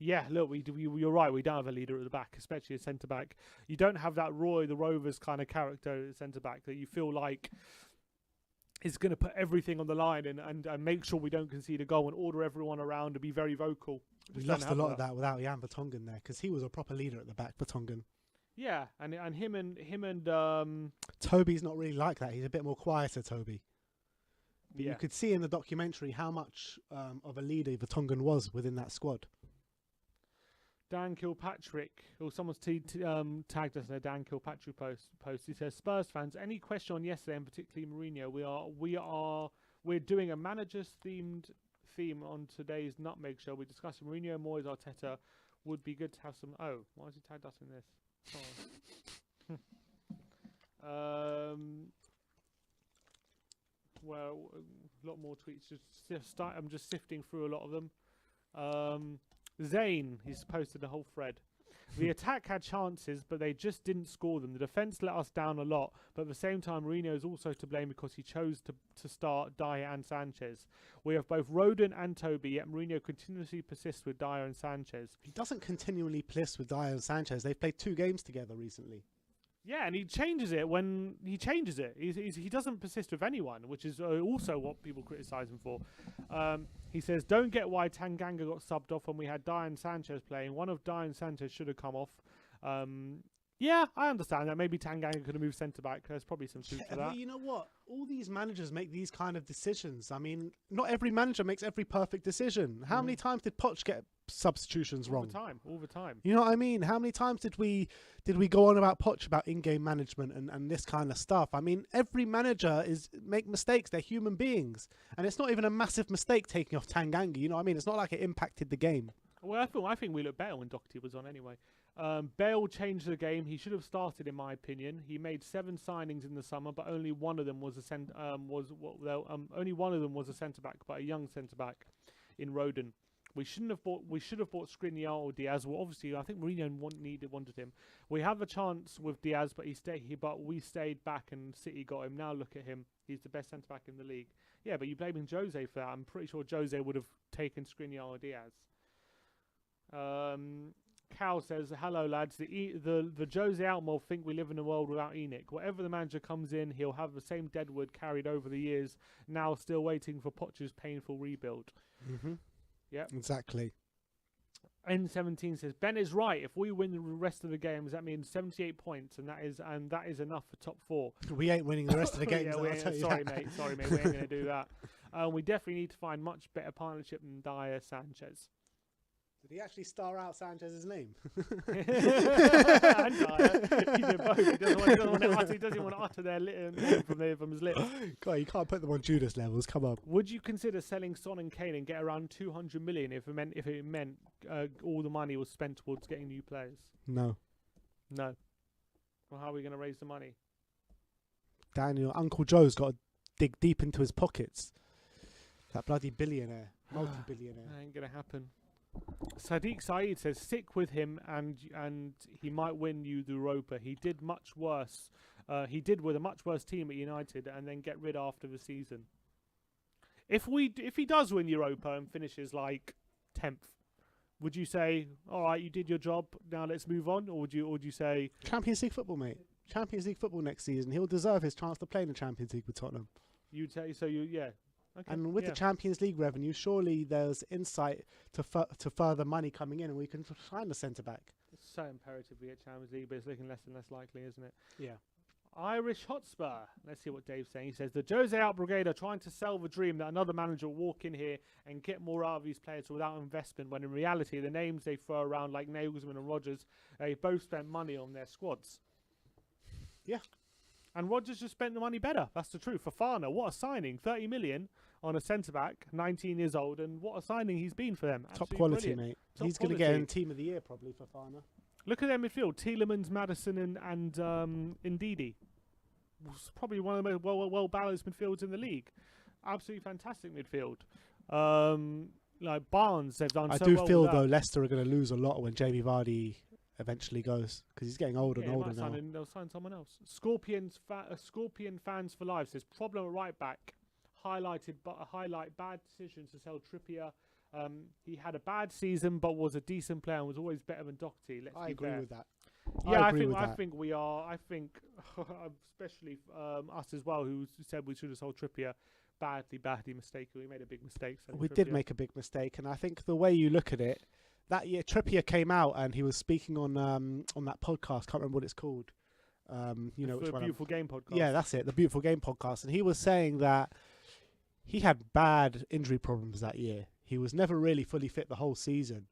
Yeah, look, you're right. We don't have a leader at the back, especially a centre back. You don't have that Roy the Rovers kind of character at centre back that you feel like is going to put everything on the line and make sure we don't concede a goal and order everyone around and be very vocal. We lost a lot of that without Jan Vertonghen there because he was a proper leader at the back. Vertonghen. Yeah, and him and Toby's not really like that. He's a bit more quieter, Toby. But you could see in the documentary how much of a leader Vertonghen was within that squad. Dan Kilpatrick, or someone's tagged us in a Dan Kilpatrick post. He says, Spurs fans, any question on yesterday, and particularly Mourinho? We're doing a managers themed theme on today's Nutmeg show. We're discussing Mourinho, Moyes, Arteta. Would be good to have some. Oh, why has he tagged us in this? Well, a lot more tweets. I'm just sifting through a lot of them. Zane, he's posted a whole thread. The attack had chances, but they just didn't score them. The defence let us down a lot, but at the same time, Mourinho is also to blame because he chose to start Dyer and Sanchez. We have both Rodon and Toby, yet Mourinho continuously persists with Dyer and Sanchez. He doesn't continually persist with Dyer and Sanchez. They've played 2 games together recently. Yeah, and he changes it when he changes it. He doesn't persist with anyone, which is also what people criticise him for. He says, don't get why Tanganga got subbed off when we had Dyer and Sanchez playing. One of Dyer and Sanchez should have come off. Yeah, I understand that. Maybe Tanganga could have moved centre-back. There's probably some truth to that. But you know what? All these managers make these kind of decisions. I mean, not every manager makes every perfect decision. How many times did Poch get substitutions wrong? All the time. You know what I mean? How many times did we go on about Poch about in-game management and this kind of stuff? I mean, every manager make mistakes. They're human beings. And it's not even a massive mistake taking off Tanganga. You know what I mean? It's not like it impacted the game. Well, I think we looked better when Doherty was on anyway. Bale changed the game. He should have started, in my opinion. He made 7 signings in the summer, but only one of them was a centre back, but a young centre back in Rodon. We should have bought Skriniar or Diaz. Well, obviously, I think Mourinho wanted him. We have a chance with Diaz, but we stayed back and City got him. Now look at him. He's the best centre back in the league. Yeah, but you're blaming Jose for that. I'm pretty sure Jose would have taken Skriniar or Diaz. Cal says, hello lads, the Jose Altmore think we live in a world without Enoch. Whatever the manager comes in, he'll have the same deadwood carried over the years, now still waiting for Poch's painful rebuild. Yeah, exactly. N17 says, Ben is right. If we win the rest of the games, that means 78 points, and that is enough for top 4. We ain't winning the rest of the games. Sorry, mate, we ain't going to do that. We definitely need to find much better partnership than Dyer Sanchez. Did he actually star out Sanchez's name? And Dyer. He did both. He doesn't want to utter their name from his lips. God, you can't put them on Judas levels. Come on. Would you consider selling Son and Kane and get around 200 million if it meant all the money was spent towards getting new players? No. Well, how are we going to raise the money? Daniel, Uncle Joe's got to dig deep into his pockets. That bloody billionaire, multi-billionaire. That ain't going to happen. Sadiq Saeed says, stick with him and he might win you the Europa. He did much worse. He did with a much worse team at United and then get rid after the season. If he does win Europa and finishes like 10th, would you say, all right, you did your job, now let's move on? Or would you say Champions League football, mate? Champions League football next season. He'll deserve his chance to play in the Champions League with Tottenham. You'd say so. Yeah. Okay, and with the Champions League revenue, surely there's insight to further money coming in, and we can find a centre back. It's so imperative we get Champions League, but it's looking less and less likely, isn't it? Yeah. Irish Hotspur. Let's see what Dave's saying. He says the Jose out brigade are trying to sell the dream that another manager will walk in here and get more out of these players without investment. When in reality, the names they throw around like Nagelsmann and Rodgers, they both spent money on their squads. Yeah. And Rodgers just spent the money better. That's the truth. Fofana, what a signing. 30 million on a centre-back, 19 years old, and what a signing he's been for them. Top Absolutely quality, brilliant. mate. Top He's going to quality. get in Team of the Year probably for Fofana. Look at their midfield. Tielemans, Maddison, and Ndidi. It's probably one of the most well-balanced midfields in the league. Absolutely fantastic midfield. Like Barnes, they've done I so do well feel, with that. though, Leicester are going to lose a lot when Jamie Vardy eventually goes, because he's getting older and Yeah, older now. they'll sign someone else. Scorpion fans for life says problem at right back, highlight bad decisions to sell Trippier. He had a bad season, but was a decent player and was always better than Doherty. Let's I be agree fair. with that. Yeah, I I think we are. I think, especially us as well, who said we should have sold Trippier. Badly mistaken. We made a big mistake. We did make a big mistake, and I think the way you look at it, that year Trippier came out and he was speaking on that podcast. Can't remember what it's called. You know, which the one? Beautiful Game podcast. Yeah, that's it. The Beautiful Game podcast, and he was saying that he had bad injury problems that year. He was never really fully fit the whole season,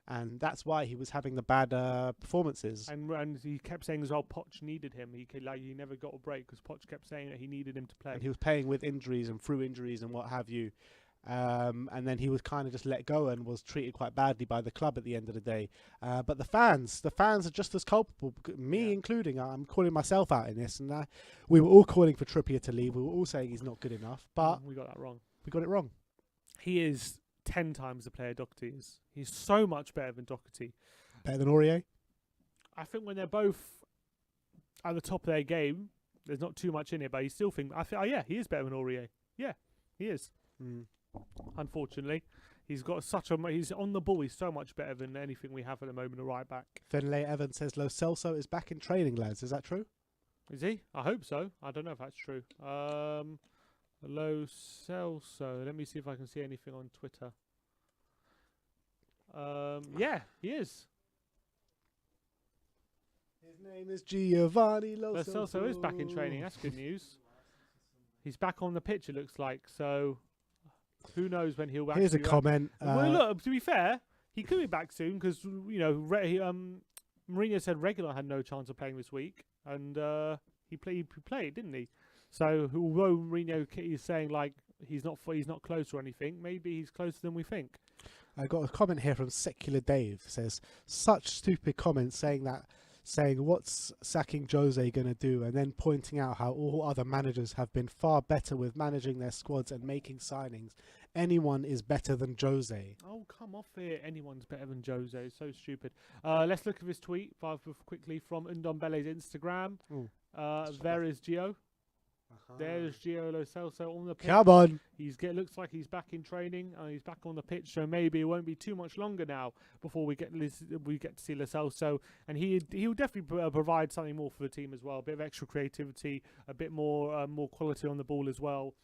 and that's why he was having the bad performances. And he kept saying as well, Poch needed him. He never got a break because Poch kept saying that he needed him to play. And he was playing with injuries and through injuries and what have you. And then he was kind of just let go and was treated quite badly by the club at the end of the day. But the fans are just as culpable, me including. I'm calling myself out in this. And we were all calling for Trippier to leave. We were all saying he's not good enough. But we got that wrong. We got it wrong. He is 10 times the player Doherty is. He's so much better than Doherty. Better than Aurier? I think when they're both at the top of their game, there's not too much in it, but you still think, yeah, he is better than Aurier. Yeah, he is. Unfortunately, he's on the ball. He's so much better than anything we have at the moment. A right back. Finlay Evans says Lo Celso is back in training, lads. Is that true? Is he? I hope so. I don't know if that's true. Lo Celso. Let me see if I can see anything on Twitter. Yeah, he is. His name is Giovanni Lo Celso. Lo Celso is back in training. That's good news. He's back on the pitch, it looks like. So, who knows when he'll actually... Here's a comment. Well, look, to be fair, he could be back soon because, you know, Mourinho said Regular had no chance of playing this week. And he played, didn't he? So, although Mourinho is saying, like, he's not close or anything, maybe he's closer than we think. I got a comment here from Secular Dave. Says, such stupid comments saying what's sacking Jose going to do, and then pointing out how all other managers have been far better with managing their squads and making signings. Anyone is better than Jose. Oh, come off it. Anyone's better than Jose. It's so stupid. Let's look at this tweet quickly from Ndombele's Instagram. There is Gio. There's Gio Lo Celso on the pitch. Come on. Looks like he's back in training. He's back on the pitch, so maybe it won't be too much longer now before we get to see Lo Celso, and he'll definitely provide something more for the team as well. A bit of extra creativity, a bit more quality on the ball as well,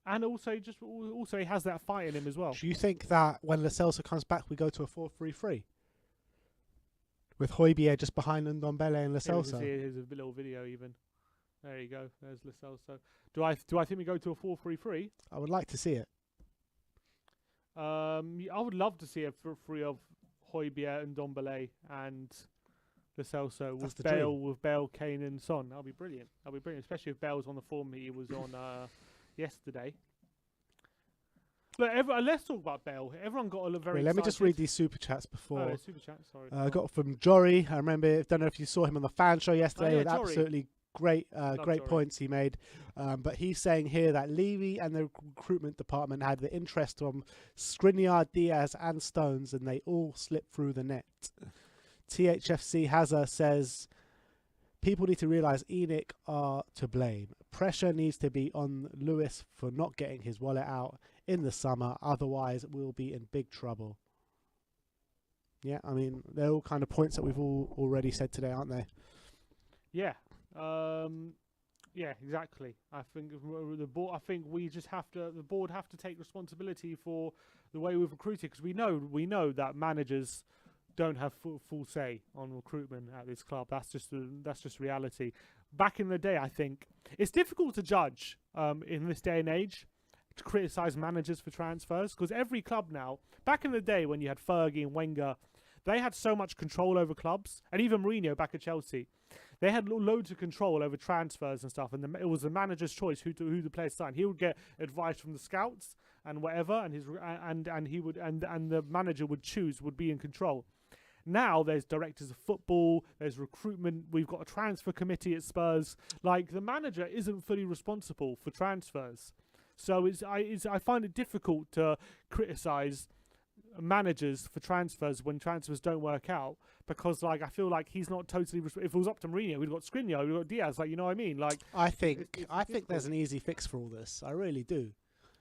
and also he has that fight in him as well. Do you think that when Lo Celso comes back, we go to a 4-3-3 with Højbjerg just behind Ndombele and Lo Celso? Here's a little video even. There you go. There's Lo Celso. Do I think we go to a 4-3-3? I would like to see it. I would love to see a 3 of Højbjerg and Ndombele and Lo Celso with Bale, Kane, and Son. That'll be brilliant. Especially if Bale's on the form he was on yesterday. Look, let's talk about Bale. Everyone got a very. Wait, let me just read these super chats before. Oh, super chat. Sorry. I got from Jory. I remember. Don't know if you saw him on the fan show yesterday. With absolutely great points he made. But he's saying here that Levy and the recruitment department had the interest from Skriniar, Diaz, and Stones, and they all slipped through the net. THFC Hazard says people need to realise ENIC are to blame. Pressure needs to be on Lewis for not getting his wallet out in the summer, otherwise we'll be in big trouble. Yeah, I mean, they're all kind of points that we've all already said today, aren't they? Yeah. Yeah, exactly. I think the board. I think we just have to. The board have to take responsibility for the way we've recruited, because we know that managers don't have full say on recruitment at this club. That's just reality. Back in the day, I think it's difficult to judge in this day and age, to criticise managers for transfers, because every club now, back in the day when you had Fergie and Wenger, They had so much control over clubs, and even Mourinho back at Chelsea, they had loads of control over transfers and stuff, and it was the manager's choice who the players signed. He would get advice from the scouts and whatever, and the manager would be in control. Now there's directors of football, there's recruitment, we've got a transfer committee at Spurs. Like, the manager isn't fully responsible for transfers. So I find it difficult to criticise managers for transfers when transfers don't work out, because like I feel like he's not totally if it was up to Mourinho, we'd got Skriniar, we'd got Diaz, like, you know what I mean? Like, I think there's an easy fix for all this. I really do.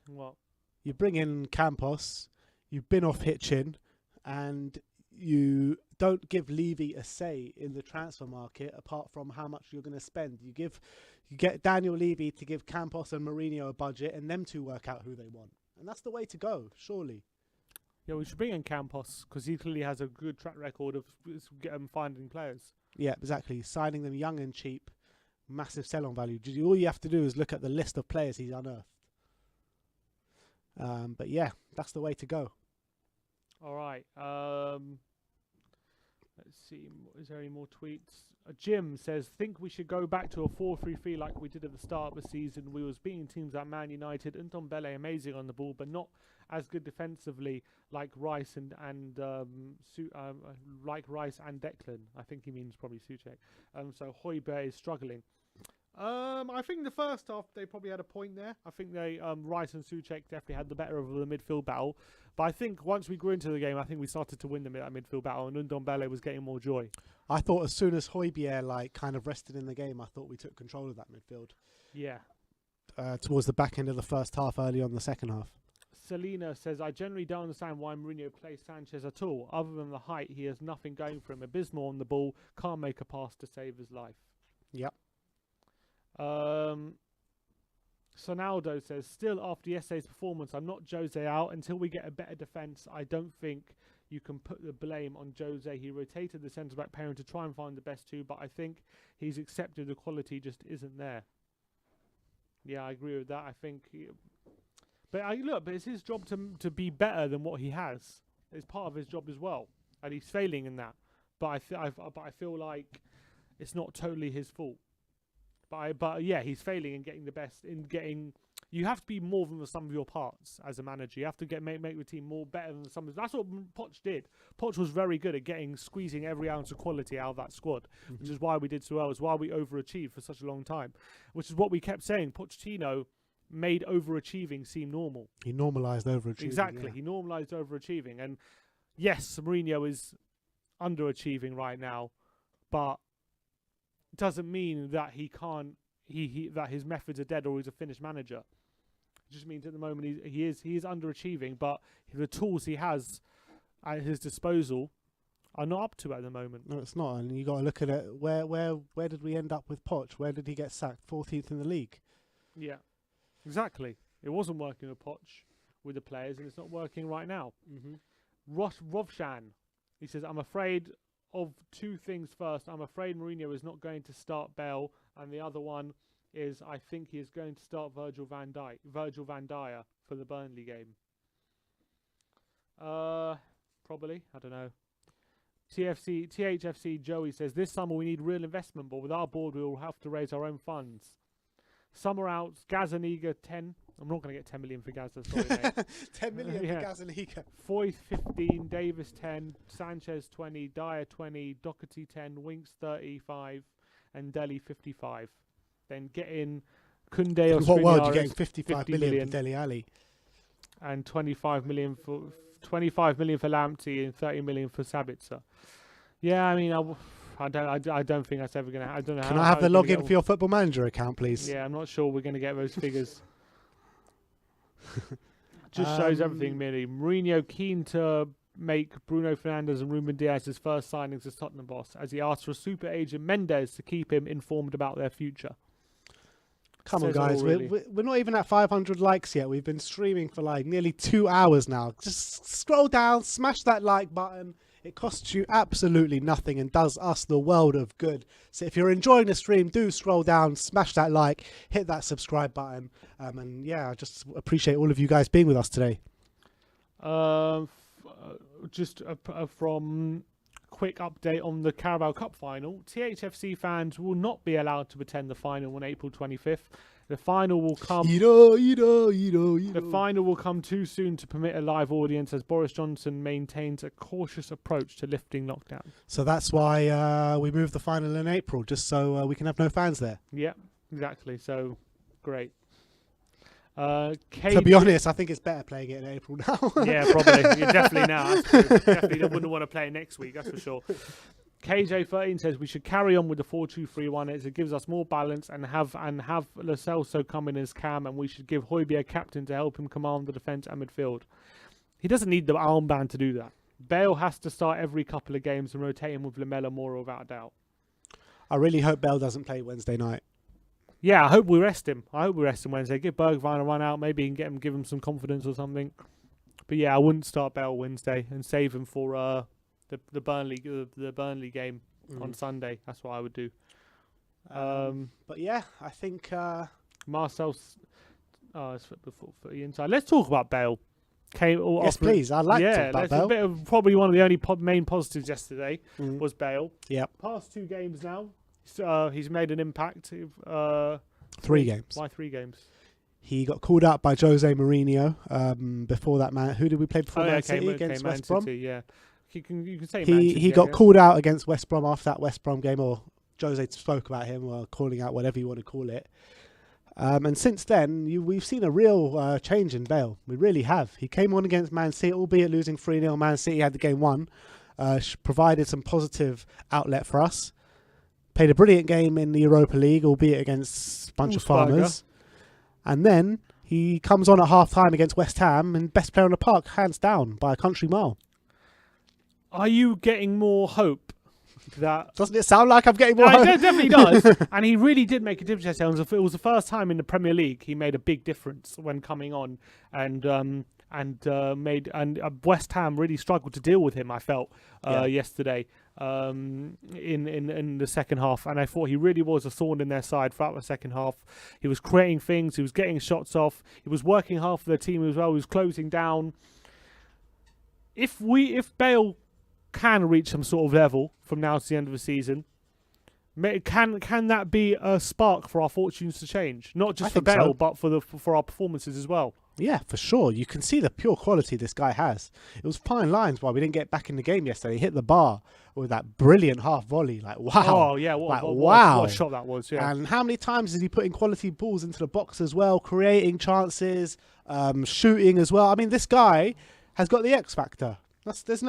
What? You bring in Campos, you've been off Hitchin, and you don't give Levy a say in the transfer market apart from how much you're going to spend. You get Daniel Levy to give Campos and Mourinho a budget, and them two work out who they want, and that's the way to go, surely. Yeah, we should bring in Campos because he clearly has a good track record of finding players. Yeah, exactly. Signing them young and cheap, massive sell-on value. All you have to do is look at the list of players he's unearthed. But yeah, that's the way to go. All right. Let's see. Is there any more tweets? Jim says, think we should go back to a 4-3-3 like we did at the start of the season. We was beating teams like Man United. Ndombele amazing on the ball, but not as good defensively like Rice and Declan. I think he means probably Souček. So Højbjerg is struggling. I think the first half they probably had a point there. I think they Rice and Souček definitely had the better of the midfield battle. But I think once we grew into the game, I think we started to win that midfield battle, and Ndombele was getting more joy. I thought as soon as Højbjerg kind of rested in the game, I thought we took control of that midfield. Yeah. Towards the back end of the first half, early on the second half. Selena says, I generally don't understand why Mourinho plays Sanchez at all. Other than the height, he has nothing going for him. Abysmal on the ball, can't make a pass to save his life. Yep. Sonaldo says, still after yesterday's performance, I'm not Jose out. Until we get a better defence, I don't think you can put the blame on Jose. He rotated the centre-back pairing to try and find the best two, but I think he's accepted the quality just isn't there. Yeah, I agree with that. I think... But it's his job to be better than what he has. It's part of his job as well, and he's failing in that. But I feel like it's not totally his fault. But yeah, he's failing in getting the best. You have to be more than the sum of your parts as a manager. You have to make the team more better than the sum of. That's what Poch did. Poch was very good at squeezing every ounce of quality out of that squad, which is why we did so well. It's why we overachieved for such a long time, which is what we kept saying. Pochettino made overachieving seem normal. He normalised overachieving. Exactly, yeah. He normalised overachieving. And yes, Mourinho is underachieving right now, but doesn't mean that he can't. That his methods are dead or he's a finished manager. It just means at the moment he is underachieving, but the tools he has at his disposal are not up to it at the moment. No, it's not. And you got to look at it. Where did we end up with Poch? Where did he get sacked? 14th in the league. Yeah. Exactly. It wasn't working with Poch with the players, and it's not working right now. Rovshan, he says, I'm afraid of two things. First, I'm afraid Mourinho is not going to start Bale, and the other one is I think he is going to start Virgil van Dijk for the Burnley game. Probably. I don't know. THFC Joey says, this summer we need real investment, but with our board we will have to raise our own funds. Summer out, Gazaniga 10. I'm not going to get 10 million for Gaza, sorry mate. 10 million for Gazaniga. Foyth 15, Davis 10, Sanchez 20, Dyer 20, Doherty 10, Winks 35, and Dele 55. Then get in Koundé or In what world are you getting 50 55 million for Dele Alli? And 25 million for Lamptey and 30 million for Sabitzer. Yeah, I mean, I don't think that's ever going to happen. I don't know. Can I have the login for your Football Manager account, please? Yeah, I'm not sure we're going to get those figures. Just shows everything, merely. Mourinho keen to make Bruno Fernandes and Ruben Diaz his first signings as Tottenham boss, as he asked for a super agent Mendes to keep him informed about their future. Come on, guys. We're not even at 500 likes yet. We've been streaming for like nearly 2 hours now. Just scroll down, smash that like button. It costs you absolutely nothing and does us the world of good. So if you're enjoying the stream, do scroll down, smash that like, hit that subscribe button. And yeah, I just appreciate all of you guys being with us today. From quick update on the Carabao Cup final. THFC fans will not be allowed to attend the final on April 25th. The final will come. The final will come too soon to permit a live audience, as Boris Johnson maintains a cautious approach to lifting lockdown. So that's why we moved the final in April, just so we can have no fans there. Yeah, exactly. So great. To be honest, I think it's better playing it in April now. Yeah, probably. Yeah, definitely now. Definitely wouldn't want to play it next week, that's for sure. KJ13 says we should carry on with the 4-2-3-1 as it gives us more balance and have Lo Celso come in as cam, and we should give Højbjerg a captain to help him command the defence and midfield. He doesn't need the armband to do that. Bale has to start every couple of games and rotate him with Lamela more, without a doubt. I really hope Bale doesn't play Wednesday night. Yeah, I hope we rest him. Wednesday. Give Bergwijn a run out. Maybe you can give him some confidence or something. But yeah, I wouldn't start Bale Wednesday and save him for the Burnley game on Sunday. That's what I would do. But yeah, I think Marcel's it's for the inside. Let's talk about Bale. Yes, please. I'd like to talk about Bale. A bit of, probably one of the only main positives yesterday was Bale. Yeah. Past 2 games now, he's made an impact. 3 games. Why 3 games? He got called out by Jose Mourinho. Before that, who did we play before Man City against West Brom? City, yeah. You can say he got called out against West Brom after that West Brom game, or Jose spoke about him, or calling out, whatever you want to call it. And since then, we've seen a real change in Bale. We really have. He came on against Man City, albeit losing 3-0. Man City had the game won. Provided some positive outlet for us. Played a brilliant game in the Europa League, albeit against a bunch of farmers. And then he comes on at half-time against West Ham, and best player on the park, hands down, by a country mile. Are you getting more hope? Doesn't it sound like I'm getting more hope? It definitely does. And he really did make a difference. It was the first time in the Premier League he made a big difference when coming on, and West Ham really struggled to deal with him, I felt, yesterday in the second half, and I thought he really was a thorn in their side throughout the second half. He was creating things, he was getting shots off, he was working hard for the team as well, he was closing down. If Bale can reach some sort of level from now to the end of the season, can that be a spark for our fortunes to change? Not just for Bale, but for our performances as well. Yeah, for sure. You can see the pure quality this guy has. It was fine lines why we didn't get back in the game yesterday. He hit the bar with that brilliant half volley. Like, wow. Oh, yeah. What a shot that was, yeah. And how many times is he putting quality balls into the box as well, creating chances, shooting as well? I mean, this guy has got the X factor. There's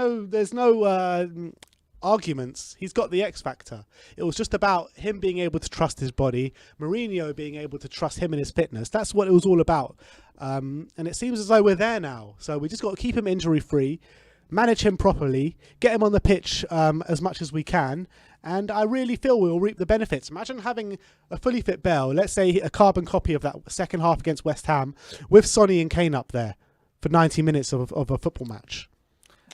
no arguments. He's got the X factor. It was just about him being able to trust his body, Mourinho being able to trust him and his fitness. That's what it was all about. And it seems as though we're there now. So we just got to keep him injury free, manage him properly, get him on the pitch as much as we can. And I really feel we'll reap the benefits. Imagine having a fully fit Bale, let's say a carbon copy of that second half against West Ham, with Sonny and Kane up there for 90 minutes of a football match.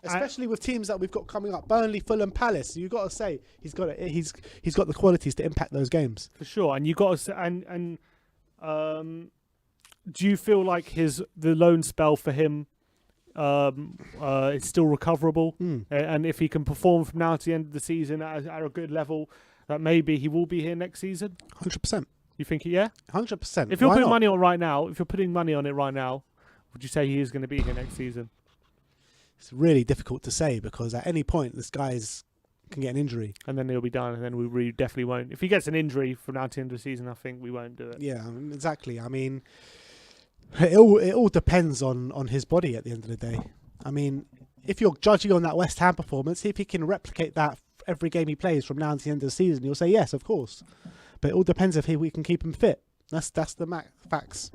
Especially with teams that we've got coming up, Burnley, Fulham, Palace. You've got to say he's got the qualities to impact those games for sure. And you got to say, do you feel like the loan spell for him is still recoverable? And if he can perform from now to the end of the season at a good level, that maybe he will be here next season? 100%. You think? Yeah, 100%. If you're putting money on it right now, would you say he is going to be here next season? It's really difficult to say because at any point this guy can get an injury. And then he'll be done, and then we really definitely won't. If he gets an injury from now to the end of the season, I think we won't do it. Yeah, exactly. I mean, it all depends on his body at the end of the day. I mean, if you're judging on that West Ham performance, if he can replicate that every game he plays from now to the end of the season, you'll say yes, of course. But it all depends if we can keep him fit. That's the facts.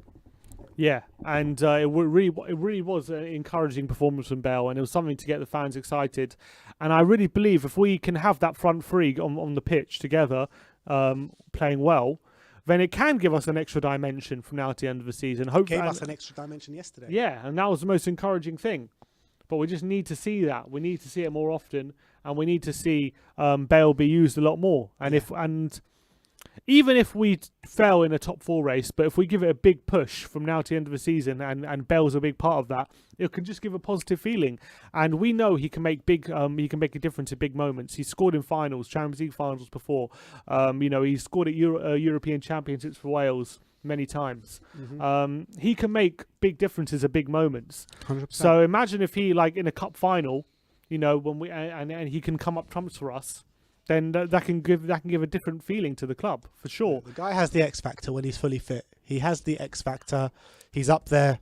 Yeah, and it really was an encouraging performance from Bale, and it was something to get the fans excited. And I really believe if we can have that front three on the pitch together, playing well, then it can give us an extra dimension from now to the end of the season. Gave us an extra dimension yesterday. Yeah, and that was the most encouraging thing. But we just need to see that. We need to see it more often, and we need to see Bale be used a lot more. And even if we fell in a top 4 race, but if we give it a big push from now to the end of the season, and Bale's a big part of that, it can just give a positive feeling. And we know he can make he can make a difference in big moments. He's scored in finals, Champions League finals before. He's scored at European Championships for Wales many times. He can make big differences at big moments. 100%. So imagine if he, like, in a cup final, when we and he can come up trumps for us, then that can give a different feeling to the club for sure. The guy has the X factor when he's fully fit. He has the X factor. He's up there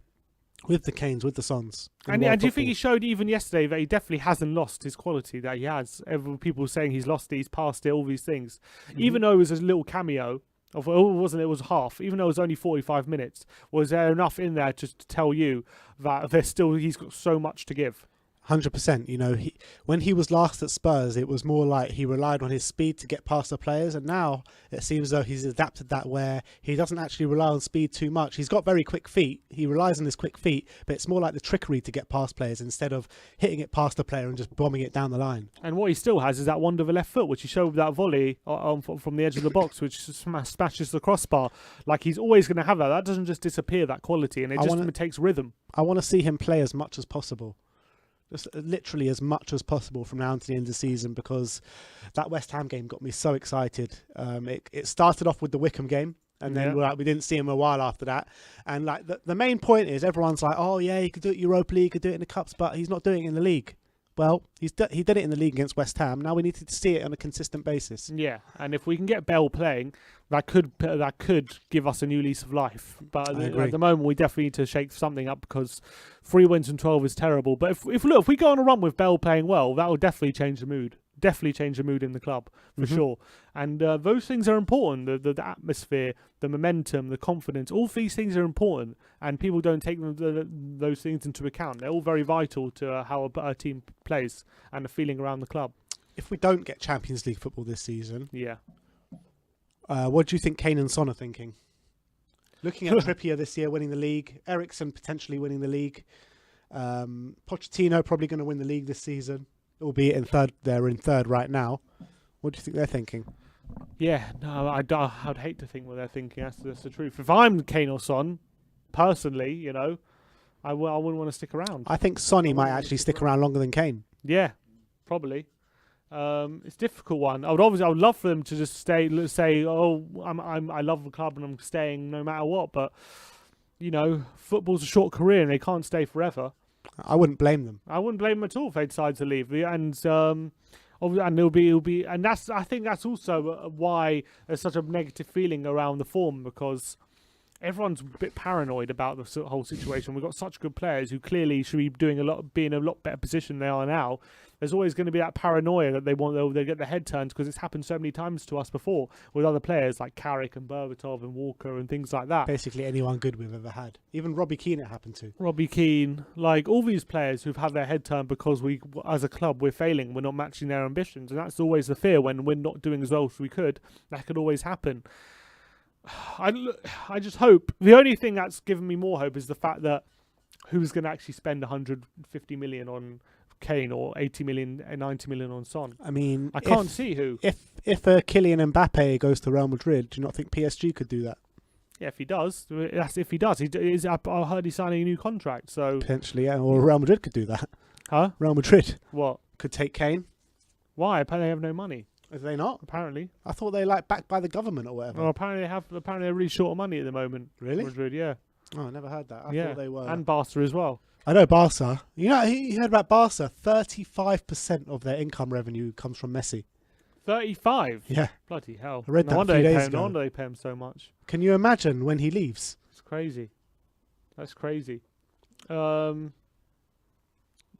with the Kanes, with the Sons. And do you think he showed even yesterday that he definitely hasn't lost his quality that he has? People saying he's lost it, he's passed it, all these things. Even though it was a little cameo, it was half. Even though it was only 45 minutes, was there enough in there just to tell you that he's got so much to give? 100%. When he was last at Spurs, it was more like he relied on his speed to get past the players, and now it seems as though he's adapted that, where he doesn't actually rely on speed too much. He's got very quick feet. He relies on his quick feet, but it's more like the trickery to get past players instead of hitting it past the player and just bombing it down the line. And what he still has is that wonder of a left foot, which he showed with that volley from the edge of the box, which smashes the crossbar. Like, he's always going to have that. That doesn't just disappear, that quality, and it takes rhythm. I want to see him play as much as possible. Just literally as much as possible from now to the end of the season, because that West Ham game got me so excited. It started off with the Wickham game, and then we didn't see him a while after that. And like the main point is, everyone's like, oh yeah, he could do it Europa League, he could do it in the Cups, but he's not doing it in the league. Well, he did it in the league against West Ham. Now we need to see it on a consistent basis. Yeah, and if we can get Bale playing, that could give us a new lease of life. But at the moment, we definitely need to shake something up, because 3 wins from 12 is terrible. But if we go on a run with Bale playing well, that will definitely change the mood. Definitely change the mood in the club for sure. And those things are important. The atmosphere, the momentum, the confidence, all these things are important, and people don't take those things into account. They're all very vital to how a team plays and the feeling around the club. If we don't get Champions League football this season, what do you think Kane and Son are thinking? Looking at Trippier this year winning the league, Eriksen potentially winning the league, Pochettino probably going to win the league this season, albeit in third. They're in third right now. What do you think they're thinking? Yeah, no, I'd hate to think what they're thinking. That's the truth. If I'm Kane or Son, personally, I wouldn't want to stick around. I think Sonny might actually stick around longer than Kane. Yeah, probably. It's a difficult one. I would love for them to just say, oh, I love the club and I'm staying no matter what. But football's a short career and they can't stay forever. I wouldn't blame them. I wouldn't blame them at all if they decide to leave. And it'll be, and I think that's also why there's such a negative feeling around the form, because everyone's a bit paranoid about the whole situation. We've got such good players who clearly should be being in a lot better position than they are now. There's always going to be that paranoia that they get their head turned, because it's happened so many times to us before with other players like Carrick and Berbatov and Walker and things like that. Basically anyone good we've ever had. Even Robbie Keane it happened to. Robbie Keane, like all these players who've had their head turned because we, as a club, we're failing. We're not matching their ambitions, and that's always the fear when we're not doing as well as we could. That could always happen. I just hope. The only thing that's given me more hope is the fact that who's going to actually spend 150 million on Kane or 80 million and 90 million on Son? I mean, I can't see who. If Kylian Mbappe goes to Real Madrid, do you not think PSG could do that? Yeah, if he does. That's if he does. I heard he's signing a new contract, so potentially, yeah. Or Real Madrid could do that. Huh? Real Madrid. What? Could take Kane. Why? Apparently they have no money. Are they not? Apparently. I thought they backed by the government or whatever. Well, apparently they're really short of money at the moment. Really? Madrid, yeah. Oh, I never heard that. I thought they were. And Barca as well. I know Barca. You heard about Barca? 35% of their income revenue comes from Messi. 35? Yeah. Bloody hell. I read that a few days ago. No wonder they pay him so much. Can you imagine when he leaves? It's crazy. That's crazy.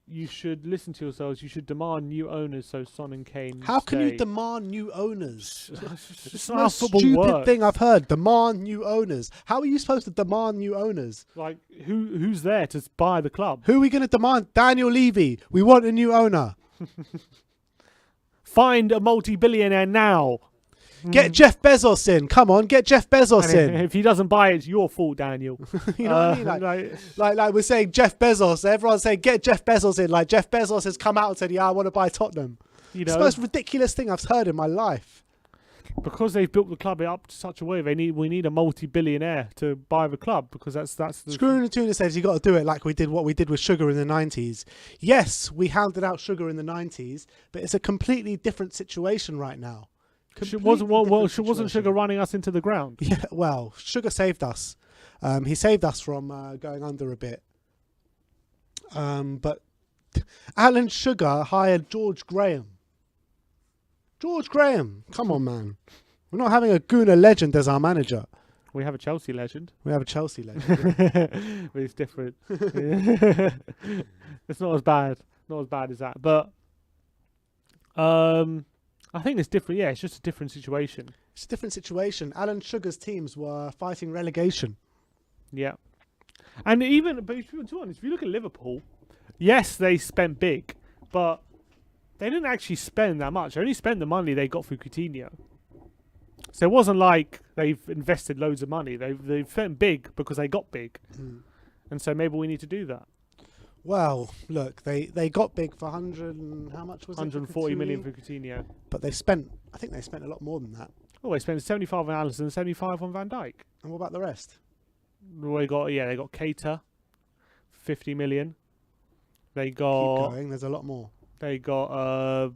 You should listen to yourselves. You should demand new owners so Son and Kane How stay. can you demand new owners? It's the most stupid thing I've heard. Demand new owners. How are you supposed to demand new owners? Like, who's there to buy the club? Who are we going to demand? Daniel Levy. We want a new owner. Find a multi-billionaire now. Get Jeff Bezos in. Come on, get Jeff Bezos in. If he doesn't buy it, it's your fault, Daniel. You know what I mean? Like we're saying Jeff Bezos. Everyone's saying get Jeff Bezos in. Like Jeff Bezos has come out and said, yeah, I want to buy Tottenham. It's the most ridiculous thing I've heard in my life. because they've built the club up to such a way, we need a multi-billionaire to buy the club, because that's the Screwing the Tuna says you got to do it like we did what we did with Sugar in the 90s. Yes, we hounded out Sugar in the 90s, but it's a completely different situation right now. Wasn't Sugar running us into the ground? Yeah, well, Sugar saved us. He saved us from going under a bit. But Alan Sugar hired George Graham. George Graham, come on, man. We're not having a Gooner legend as our manager. We have a Chelsea legend. We have a Chelsea legend. But it's different. It's not as bad. Not as bad as that. But I think it's different. Yeah, it's just a different situation. It's a different situation. Alan Sugar's teams were fighting relegation. Yeah. And but if you look at Liverpool, yes, they spent big, but they didn't actually spend that much. They only spent the money they got for Coutinho. So it wasn't like they've invested loads of money. They've spent big because they got big. And so maybe we need to do that. Well, look, they got big for 100 and how much was 140 million for Coutinho. But I think they spent a lot more than that. Oh, they spent 75 on Alisson, 75 on Van Dijk. And what about the rest? Well, they got Keita, 50 million. They Keep got going, there's a lot more. They got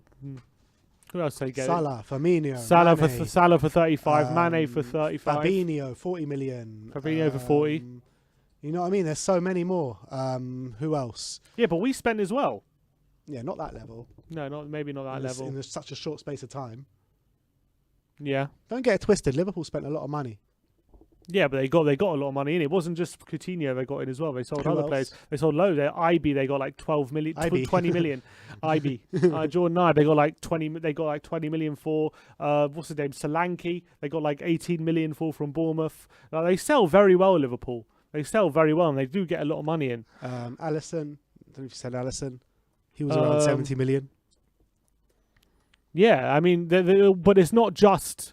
who else they get? Salah, Firmino, Salah for 35, Mane for 35, Fabinho 40 million, Fabinho for 40. You know what I mean? There's so many more. Who else? Yeah, but we spent as well. Yeah, not that level. No, maybe not that level. In such a short space of time. Yeah. Don't get it twisted. Liverpool spent a lot of money. Yeah, but they got a lot of money in. It wasn't just Coutinho they got in as well. They sold other players. They sold loads. IB they got like 12 million, 20 million. IB, Jordan Ibe they got like 20. They got like 20 million for what's his name, Solanke. They got like 18 million for from Bournemouth. They sell very well, Liverpool. They sell very well, and they do get a lot of money in. Alisson, I don't know if you said Alisson. He was around 70 million. Yeah, I mean, but it's not just.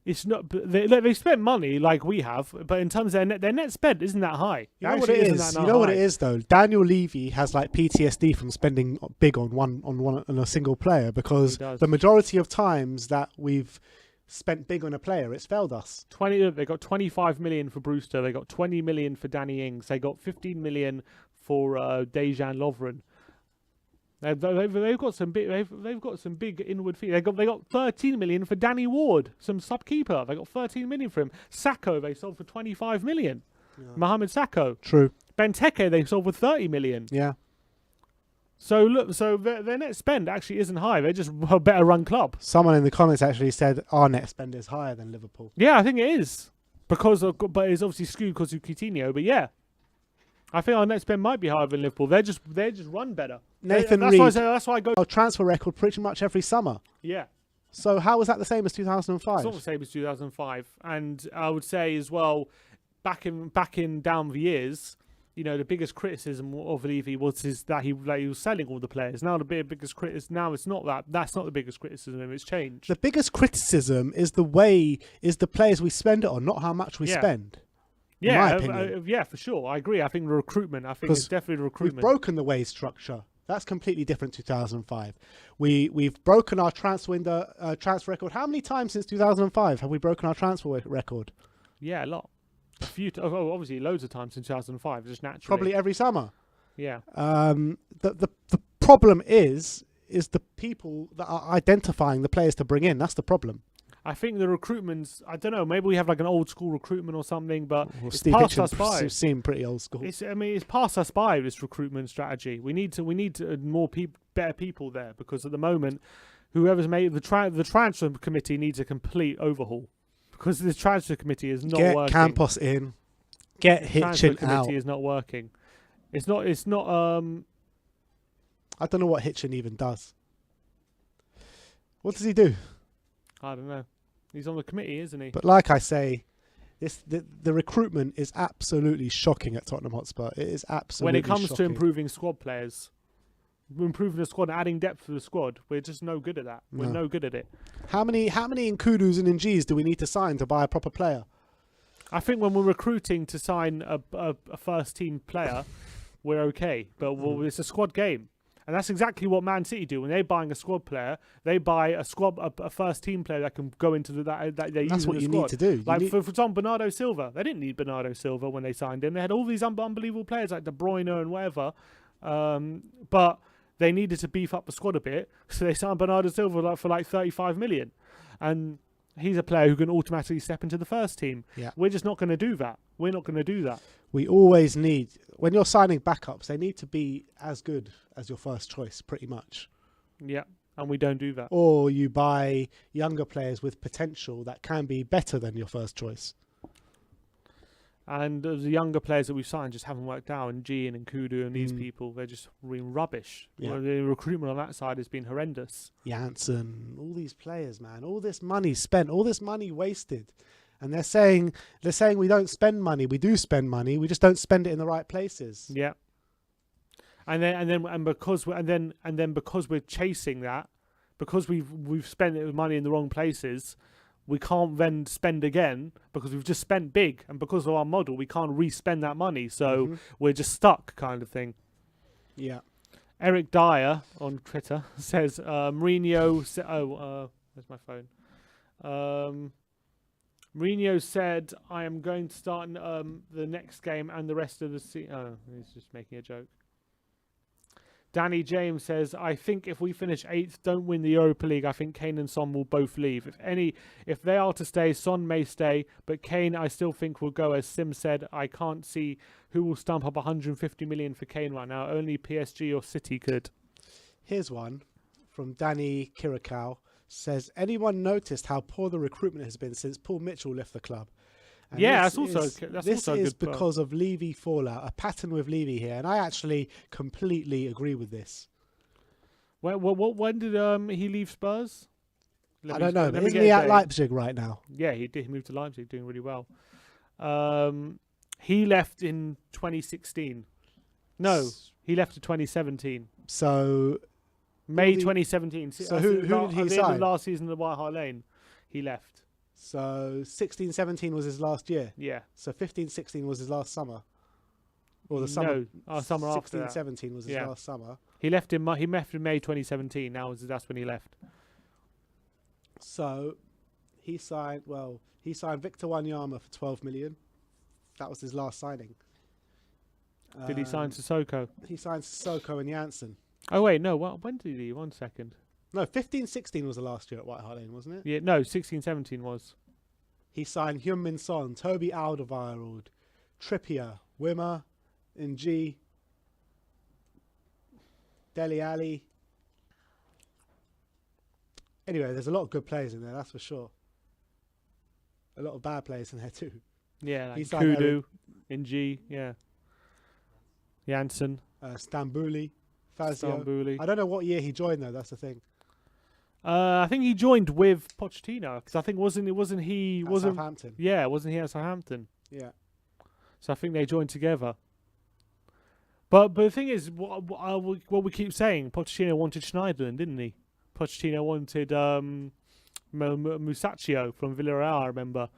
It's not. They spent money like we have, but in terms of their net spend isn't that high. You know what it is. You know what it is though. Daniel Levy has like PTSD from spending big on a single player, because the majority of times that we've spent big on a player, it's failed us. They got 25 million for Brewster. They got 20 million for Danny Ings. They got 15 million for Dejan Lovren. They've got some big inward feet. They got 13 million for Danny Ward, some sub keeper. They got 13 million for him. Sacco they sold for 25 million. Yeah. Mohamed Sacco. True. Benteke they sold for 30 million. Yeah. So look, their net spend actually isn't high. They're just a better run club. Someone in the comments actually said our net spend is higher than Liverpool. Yeah, I think it is but it's obviously skewed because of Coutinho. But yeah, I think our net spend might be higher than Liverpool. They just run better. Nathan Reed. That's why I go. Our transfer record pretty much every summer. Yeah. So how was that the same as 2005? It's not the same as 2005, and I would say as well, back in down the years, you know, the biggest criticism of Levy was that he was selling all the players. Now the biggest criticism now it's not that. That's not the biggest criticism. It's changed. The biggest criticism is the players we spend it on, not how much we spend. Yeah, yeah, for sure. I agree. I think the recruitment. I think it's definitely the recruitment. We've broken the wage structure. That's completely different. 2005. We've broken our transfer record. How many times since 2005 have we broken our transfer record? Yeah, a lot. A few. Obviously, loads of times since 2005. Just naturally. Probably every summer. Yeah. The problem is the people that are identifying the players to bring in. That's the problem. I think the recruitment's, I don't know, maybe we have like an old school recruitment or something, but it's Steve passed us by. It seemed pretty old school. It's passed us by, this recruitment strategy. We need more better people there, because at the moment, whoever's made the transfer committee needs a complete overhaul, because this transfer committee is not working. Get Campos in. Get Hitchin out. The transfer committee is not working. It's not. I don't know what Hitchin even does. What does he do? I don't know. He's on the committee, isn't he? But like I say, the recruitment is absolutely shocking at Tottenham Hotspur. It is absolutely shocking. When it comes to shocking. improving squad players, improving the squad, adding depth to the squad, we're just no good at that. We're no good at it. How many Nkudus and Njis do we need to sign to buy a proper player? I think when we're recruiting to sign a first team player, we're okay. But it's a squad game. And that's exactly what Man City do when they're buying a squad player. They buy a first team player that can go into that they're using. That's what you squad. need to do. Like for example, Bernardo Silva. They didn't need Bernardo Silva when they signed him. They had all these unbelievable players like De Bruyne and whatever, but they needed to beef up the squad a bit. So they signed Bernardo Silva for like 35 million, and he's a player who can automatically step into the first team. Yeah. We're just not going to do that. We're not going to do that. We always need, when you're signing backups, they need to be as good as your first choice, pretty much. Yeah, and we don't do that. Or you buy younger players with potential that can be better than your first choice. And the younger players that we've signed just haven't worked out. And Gian and Kudu and these people, they're just been rubbish. Yeah. Well, the recruitment on that side has been horrendous. Janssen, all these players, man, all this money spent, all this money wasted. And they're saying we don't spend money. We do spend money. We just don't spend it in the right places. Yeah. And because we're chasing that, because we've spent money in the wrong places, we can't then spend again because we've just spent big, and because of our model, we can't re-spend that money. So we're just stuck, kind of thing. Yeah. Eric Dyer on Twitter says Mourinho. Where's my phone? Mourinho said, "I am going to start the next game and the rest of the season." Oh, he's just making a joke. Danny James says, "I think if we finish 8th, don't win the Europa League, I think Kane and Son will both leave. If they are to stay, Son may stay, but Kane I still think will go. As Sim said, I can't see who will stump up 150 million for Kane right now. Only PSG or City could." Here's one from Danny Kirikow. Says, anyone noticed how poor the recruitment has been since Paul Mitchell left the club? And this is because of Levy fallout, a pattern with Levy here, and I actually completely agree with this. When did he leave Spurs? I don't know, but isn't he at Leipzig right now? Yeah, he did. He moved to Leipzig, doing really well. He left in 2016. No, he left in 2017. So May 2017. So who did he sign? At the end of last season at White Hart Lane, he left. So 16-17 was his last year. Yeah. So 15-16 was his last summer. Or the summer. No, summer after 16-17 was his last summer. He left in May 2017. That's when he left. So he signed Victor Wanyama for 12 million. That was his last signing. Did he sign Sissoko? He signed Sissoko and Janssen. Oh wait, no. When did he? 1 second. No, 15-16 was the last year at White Hart Lane, wasn't it? Yeah, no, 16-17 was. He signed Heung-min Son, Toby Alderweireld, Trippier, Wimmer, Ng, Dele Alli. Anyway, there's a lot of good players in there, that's for sure. A lot of bad players in there too. Yeah, like Kudu, Ng, yeah. Janssen. Stambouli, Fazio. Stambouli. I don't know what year he joined though, that's the thing. I think he joined with Pochettino because I think wasn't he Southampton. Yeah, wasn't he at Southampton? Yeah. So I think they joined together. But the thing is, what we keep saying, Pochettino wanted Schneiderlin, didn't he? Pochettino wanted Musacchio from Villarreal, I remember.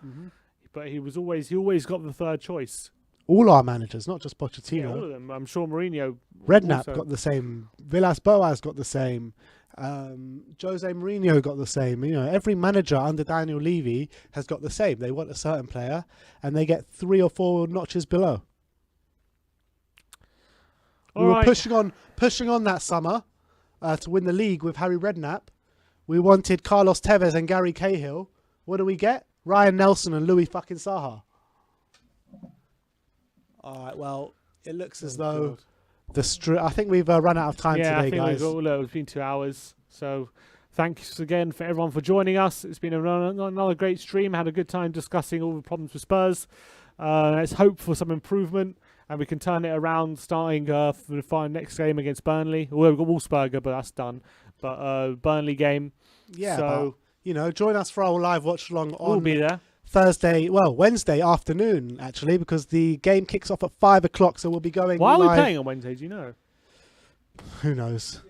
But he always got the third choice. All our managers, not just Pochettino. Yeah, all of them. I'm sure Mourinho. Redknapp got the same. Villas-Boas got the same. Jose Mourinho got the same. You know, every manager under Daniel Levy has got the same. They want a certain player, and they get 3 or 4 notches below. We were pushing on that summer to win the league with Harry Redknapp. We wanted Carlos Tevez and Gary Cahill. What do we get? Ryan Nelson and Louis fucking Saha. All right, well, it looks as though I think we've run out of time today, guys. It's been 2 hours. So thanks again for everyone for joining us. It's been another great stream. Had a good time discussing all the problems with Spurs. Let's hope for some improvement and we can turn it around starting for the next game against Burnley. Well, we've got Wolfsburger, but that's done. But Burnley game. Yeah, so, but, join us for our live watch along on... We'll be there. Wednesday afternoon, actually, because the game kicks off at 5 o'clock, so we'll be going Why live. are we playing on Wednesday, do you know? Who knows?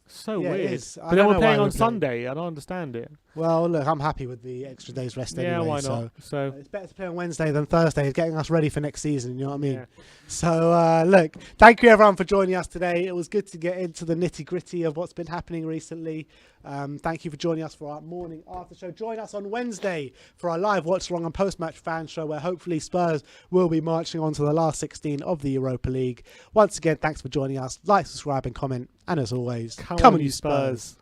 So weird. It is. But then we're playing on Sunday. I don't understand it. Well, look, I'm happy with the extra day's rest anyway. Yeah, why not? So it's better to play on Wednesday than Thursday. It's getting us ready for next season, you know what I mean? Yeah. So, look, thank you everyone for joining us today. It was good to get into the nitty-gritty of what's been happening recently. Thank you for joining us for our morning after show. Join us on Wednesday for our live watch along and post-match fan show where hopefully Spurs will be marching on to the last 16 of the Europa League. Once again, thanks for joining us. Like, subscribe and comment. And as always, come on you Spurs.